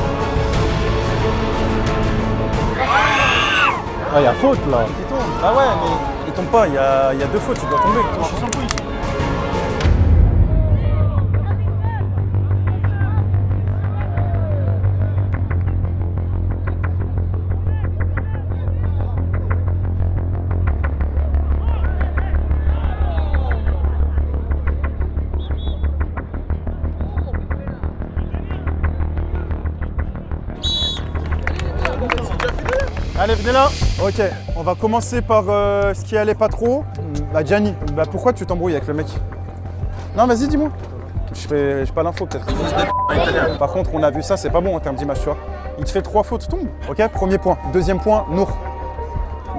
F: Ah, il y a faute là.
C: Il tombe. Ah ouais, mais il tombe pas, il y a 2 fautes, il doit tomber. Je suis sans le coup ici. Allez, venez là. Ok, on va commencer par ce qui allait pas trop. Bah, Gianni, bah, pourquoi tu t'embrouilles avec le mec? Non, vas-y, dis-moi. J'ai pas l'info peut-être. Par contre, on a vu ça, c'est pas bon en termes d'image, tu vois. Il te fait 3 fautes, tombe. Ok, premier point. Deuxième point, Nour.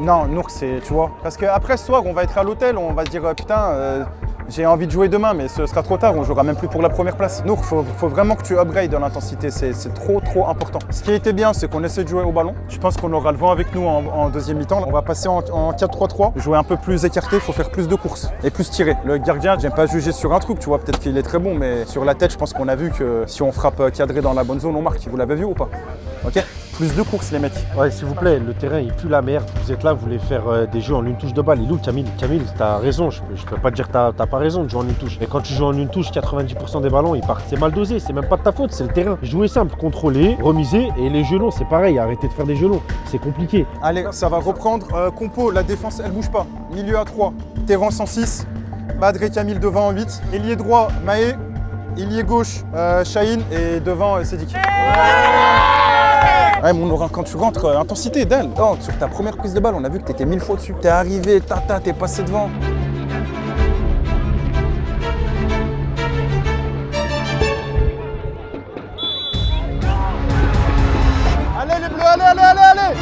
C: Non, Nour, c'est, tu vois. Parce qu'après ce soir, on va être à l'hôtel, on va se dire, putain, j'ai envie de jouer demain, mais ce sera trop tard, on jouera même plus pour la première place. Nour, faut vraiment que tu upgrades dans l'intensité, c'est trop important. Ce qui était bien, c'est qu'on essaie de jouer au ballon. Je pense qu'on aura le vent avec nous en deuxième mi-temps. On va passer en 4-3-3, jouer un peu plus écarté, il faut faire plus de courses et plus tirer. Le gardien, j'aime pas juger sur un truc, tu vois, peut-être qu'il est très bon, mais sur la tête, je pense qu'on a vu que si on frappe cadré dans la bonne zone, on marque. Vous l'avez vu ou pas? Ok? Plus de courses, les mecs.
F: Ouais, s'il vous plaît, le terrain il pue la merde. Vous êtes là, vous voulez faire des jeux en une touche de balle. Il est où, Camille? Camille, t'as raison. Je peux pas te dire que t'as pas raison de jouer en une touche. Mais quand tu joues en une touche, 90% des ballons ils partent. C'est mal dosé, c'est même pas de ta faute, c'est le terrain. Jouer simple, contrôler, remiser. Et les jeux longs, c'est pareil. Arrêtez de faire des jeux longs. C'est compliqué.
C: Allez, ça va reprendre. Compo, la défense, elle bouge pas. Milieu à 3. Terrain 106. Badr et Camille devant en 8. Ailier droit, Maë. Ailier gauche, Shahin. Et devant, Sédik. Ouais, mon Laurent, quand tu rentres, intensité, dalle. Oh, sur ta première prise de balle, on a vu que t'étais 1000 fois dessus. T'es arrivé, t'es passé devant. Allez les bleus, allez.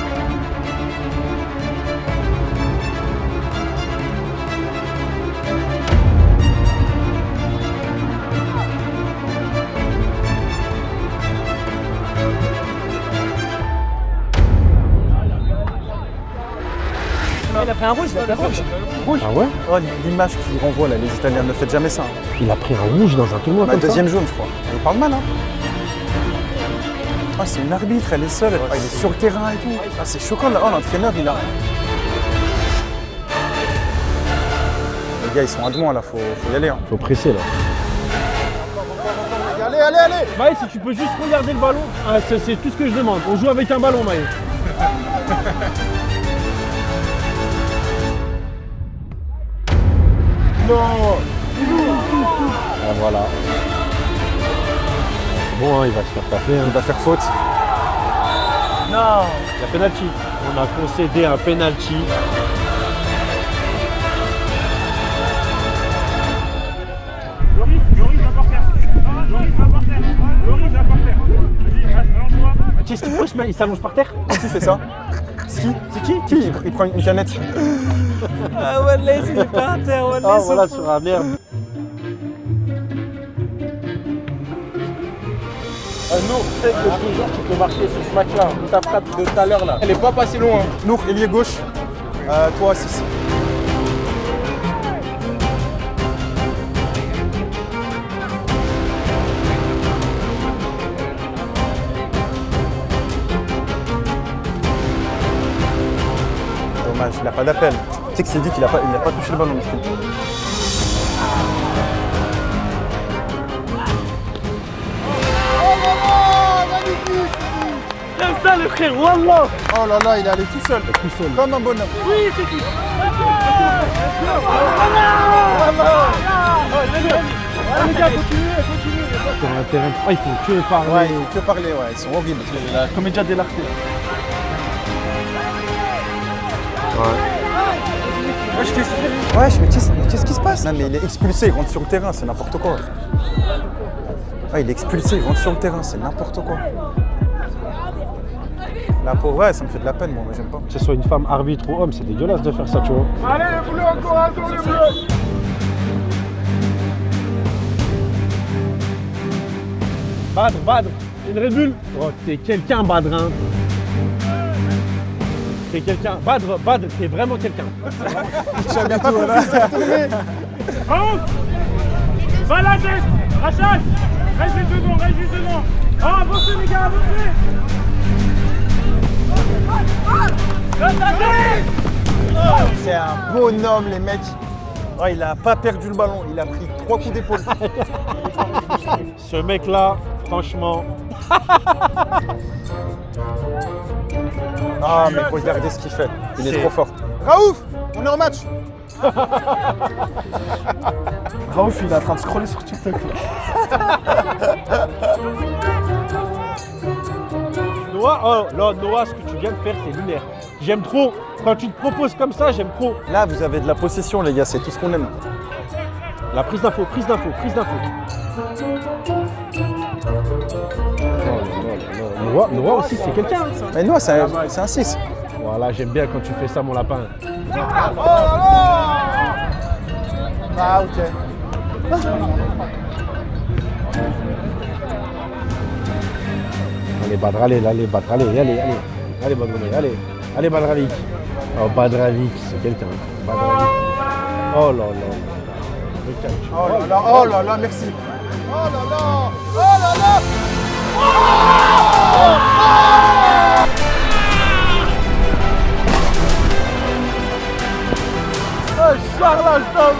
D: Il a pris un rouge, il a pris un rouge.
F: Rouge. Ah ouais?
C: Oh, l'image qu'il renvoie là, les Italiens, ne faites jamais ça. Hein.
F: Il a pris un rouge dans un tournoi comme ça.
C: Deuxième jaune, je crois. Elle parle mal, hein. Ah, c'est une arbitre, elle est seule, il est sur le terrain et tout. Ah, c'est choquant là. Oh, l'entraîneur, il a. Les gars, ils sont à 2 là, faut y aller. Hein.
F: Faut presser là.
C: Allez.
F: Maë, si tu peux juste regarder le ballon, c'est tout ce que je demande. On joue avec un ballon, Maë. Non. Ah, voilà. Bon, hein, il va se faire taper. Hein.
C: Il va faire faute.
F: Non. Il y a penalty. On a concédé un penalty. Qu'est-ce qu'il pousse, il s'allonge par terre?
C: Qui fait ça? C'est qui? Il prend une canette.
D: Ah ouais, là, il est par terre, ouais.
F: Ah voilà, sur la merde.
I: Nour, tu sais que toujours tu peux marquer sur ce match-là. Ta frappe de tout à l'heure là, elle est pas passée loin.
C: Nour, ailier gauche. Toi, 6. Dommage, il n'a pas d'appel. Tu sais que c'est dit qu'il n'a pas touché le ballon.
F: J'aime ça le frère, wallah.
C: Oh là là, il est allé tout seul. Comme un bonhomme.
F: Oui, c'est tout. Les gars, continuez.
B: Sur un terrain. Ah, il faut que parler.
C: Ouais, il faut que parler, ouais, ils sont horribles.
F: La comédia dell'arte.
C: Wesh, mais qu'est-ce qui se passe? Non, mais il est expulsé, il rentre sur le terrain, c'est n'importe quoi. Ouais, il est expulsé, il rentre sur le terrain, c'est n'importe quoi. Là, pour ouais, ça me fait de la peine, moi j'aime pas.
B: Que ce soit une femme arbitre ou homme, c'est dégueulasse de faire ça, tu vois.
F: Allez, les bleus, encore un tour, les bleus. Badr, une Red Bull. Oh, t'es quelqu'un, Badr, hein. T'es quelqu'un. Badr, t'es vraiment quelqu'un.
C: Jamais tout, voilà.
F: Va la tête, Rachad. Reste juste devant. Oh, avancez les gars, avancez.
C: C'est un bonhomme, les mecs. Oh, il a pas perdu le ballon, il a pris 3 coups d'épaule.
F: Ce mec-là, franchement.
C: Ah, mais regardez ce qu'il fait. Il est trop fort. Raouf, on est en match.
F: Raouf, il est en train de scroller sur TikTok. Noah, ce que tu viens de faire, c'est lunaire. J'aime trop. Quand tu te proposes comme ça, j'aime trop.
C: Là, vous avez de la possession, les gars, c'est tout ce qu'on aime.
F: La prise d'info. Noah aussi, c'est quelqu'un.
C: Mais Noah, c'est un 6.
F: Voilà, j'aime bien quand tu fais ça, mon lapin.
C: Ah, ok.
F: Allez, Badr, allez, Badralik. Oh, Badralik, c'est quelqu'un. Badralik. Oh là là.
C: Oh là là, merci. Oh là là.
F: Charles, oh,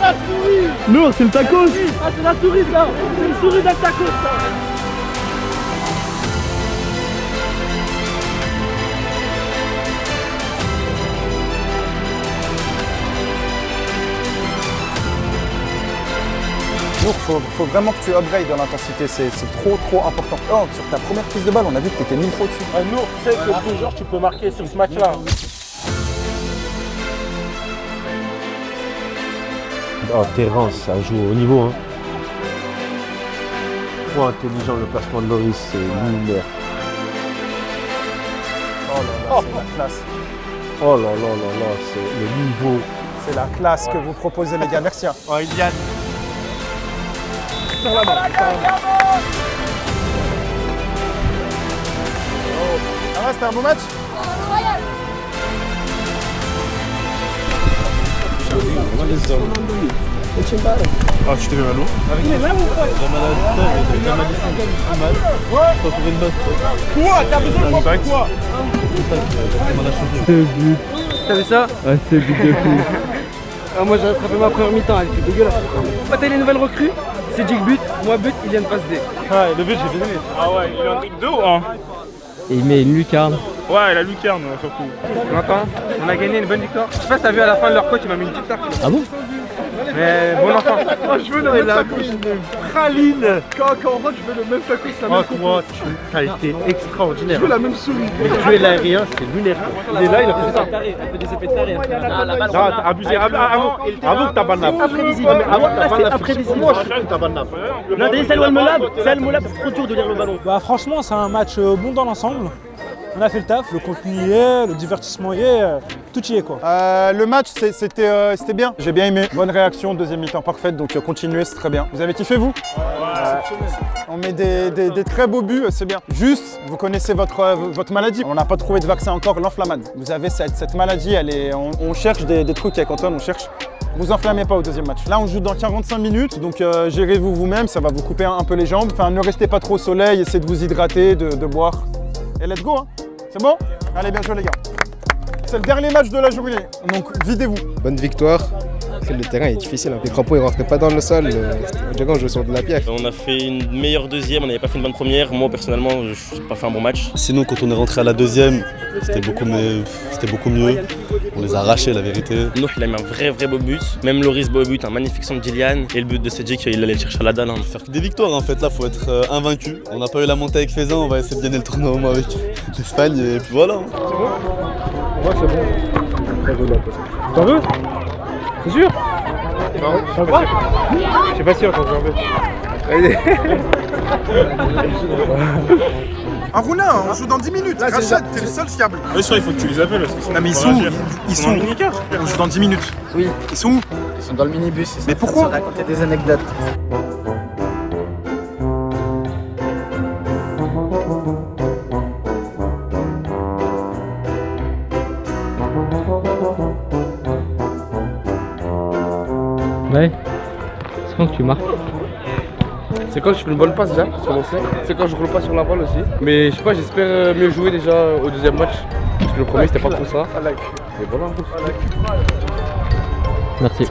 F: la souris.
B: Non, c'est le tacos.
F: Ah, c'est la souris, là. C'est une souris d'un tacos, là.
C: Donc, faut vraiment que tu upgrades dans l'intensité, c'est trop important. Oh, sur ta première prise de balle, on a vu que tu étais 1000 fois au-dessus.
I: Nour, tu sais que toujours tu peux marquer sur ce match-là.
F: Oh, Terence, ça joue au niveau, hein. Trop intelligent le placement de Loris, c'est lunaire.
C: Oh là là, c'est la classe.
F: Oh là là, c'est le niveau.
C: C'est la classe que vous proposez, les gars. Merci. Hein.
F: Oh, Iliane.
C: Ah ouais, c'était un beau match.
B: Ah, tu t'es fait mal où? Il est là ou quoi? J'ai mal à la mal. Ouais. Je t'en une note.
I: Quoi? T'as besoin de moi pour quoi?
B: C'est but.
L: T'as vu ça?
B: Ouais, c'est but de fou.
L: Ah, moi j'ai rattrapé ma première mi-temps, elle était dégueulasse. Bah, t'as les nouvelles recrues, c'est Jake but, moi but, il vient de passe D.
B: Ouais, le but, j'ai bien aimé.
I: Ah ouais, il est en Ligue 2 ou 1?
E: Et il met une lucarne.
I: Ouais, la lucarne surtout.
L: Longtemps, on a gagné une bonne victoire. Je sais pas si t'as vu à la fin de leur coach, il m'a mis une petite tarte.
E: Ah bon?
L: Mais bon enfant.
F: Oh, je veux le même tacos. Praline. Quand on rentre, je veux le même tacos.
B: Oh, toi, tu as été extraordinaire.
F: Je veux la même souris.
B: Mais jouer l'aérien, c'est lunaire. Il est là, il a fait ça.
L: Elle fait des effets de taré.
B: Non, t'as abusé. Avant que ta balle nappe.
L: Imprévisible.
B: Avant que ta balle nappe.
L: Imprévisible.
B: Moi, je suis ta balle nappe.
L: Là, c'est elle me lave, c'est trop dur de lire le ballon.
O: Bah franchement, c'est un match bon dans l'ensemble. On a fait le taf, le contenu y est, le divertissement y est, tout y est quoi.
C: Le match, c'était bien. J'ai bien aimé. Bonne réaction, deuxième mi-temps parfaite, donc continuez, c'est très bien. Vous avez kiffé vous? On met des très beaux buts, c'est bien. Juste, vous connaissez votre maladie. On n'a pas trouvé de vaccin encore, l'enflammade. Vous avez cette maladie, on cherche des trucs avec Antoine, on cherche. Vous enflammez pas au deuxième match. Là, on joue dans 45 minutes, donc gérez-vous vous-même, ça va vous couper un peu les jambes. Enfin, ne restez pas trop au soleil, essayez de vous hydrater, de boire. Et let's go, hein. C'est bon? Allez, bien joué les gars. C'est le dernier match de la journée, donc videz-vous.
P: Bonne victoire. Le terrain est difficile, les crampons ils rentraient pas dans le sol, on dirait qu'on jouait sur de la pierre.
J: On a fait une meilleure deuxième, on n'avait pas fait une bonne première. Moi personnellement, je n'ai pas fait un bon match.
G: Sinon quand on est rentré à la deuxième, c'était beaucoup mieux. On les a arrachés la vérité.
J: Nous il a mis un vrai beau but. Même Loris beau but, un magnifique centre de Gillian. Et le but de Cedric, il allait le chercher à la dalle. Hein.
G: Faire que des victoires en fait, là faut être invaincu. On n'a pas eu la montée avec Faisan, on va essayer de gagner le tournoi au moins avec l'Espagne et puis voilà.
F: C'est bon? Ouais c'est bon. T'en veux? C'est sûr?
L: Non, je suis pas sûr quand j'en veux.
C: Aruna, on joue dans 10 minutes. Rachad, t'es le seul fiable.
A: Oui, il faut que tu les appelles.
C: Non, mais ils sont où? On joue dans 10 minutes.
D: Oui.
C: Ils sont où?
D: Ils sont dans le minibus.
C: Mais pourquoi?
D: Ils sont raconter des anecdotes.
E: Ouais. C'est quand que tu marques?
L: C'est quand je fais une bonne passe déjà, pour commencer. C'est quand je roule pas sur la balle aussi. Mais je sais pas, j'espère mieux jouer déjà au deuxième match. Parce que le premier c'était pas trop ça. Mais voilà.
E: Merci.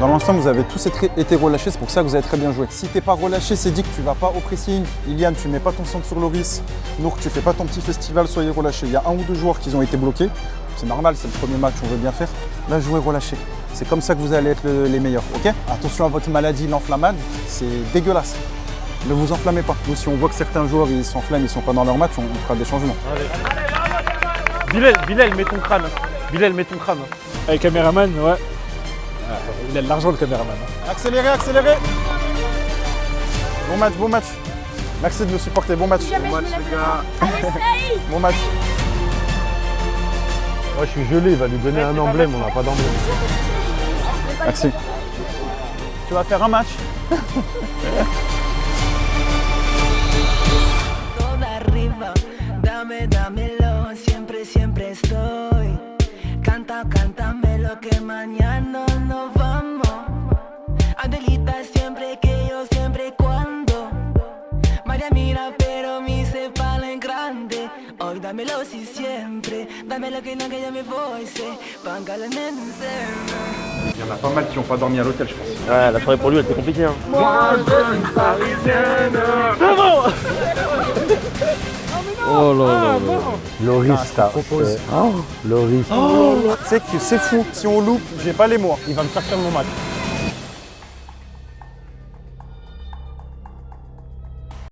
C: Dans l'ensemble, vous avez tous été relâchés, c'est pour ça que vous avez très bien joué. Si t'es pas relâché, c'est dit que tu vas pas au pressing. Iliane, tu mets pas ton centre sur Loris. Nour, tu fais pas ton petit festival, soyez relâchés. Il y a un ou deux joueurs qui ont été bloqués. C'est normal, c'est le premier match, on veut bien faire. Là, jouez relâché. C'est comme ça que vous allez être les meilleurs, ok? Attention à votre maladie, l'enflammade, c'est dégueulasse. Ne vous enflammez pas. Nous, si on voit que certains joueurs ils s'enflamment, ils sont pas dans leur match, on fera des changements.
F: Bilal, mets ton crâne. Bilal, mets ton crâne. Avec caméraman, ouais. Il a de l'argent le caméraman.
C: Accélérez, accélérez. Bon match. Merci de nous supporter, bon match.
F: Bon match les gars.
C: Bon match.
F: Moi je suis gelé, il va lui donner un emblème, on n'a pas d'emblème.
C: Merci. Tu vas faire un match.
Q: Dámelo, siempre estoy. Cántame lo que mañana nos vamos. Adelita siempre que yo, siempre cuando. María mira, pero mi se pala en grande. Hoy dámelo si siempre. Dámelo que no que yo me voy, pángale
B: Il y en a pas mal qui n'ont pas dormi à l'hôtel, je pense.
J: Ouais, la soirée pour lui elle était compliquée. Hein.
F: Moi, jeune parisienne. C'est bon.
E: Oh là là.
C: Loris, ça. Loris. Tu sais que c'est fou. Si on loupe, j'ai pas les mots. Il va me sortir mon match.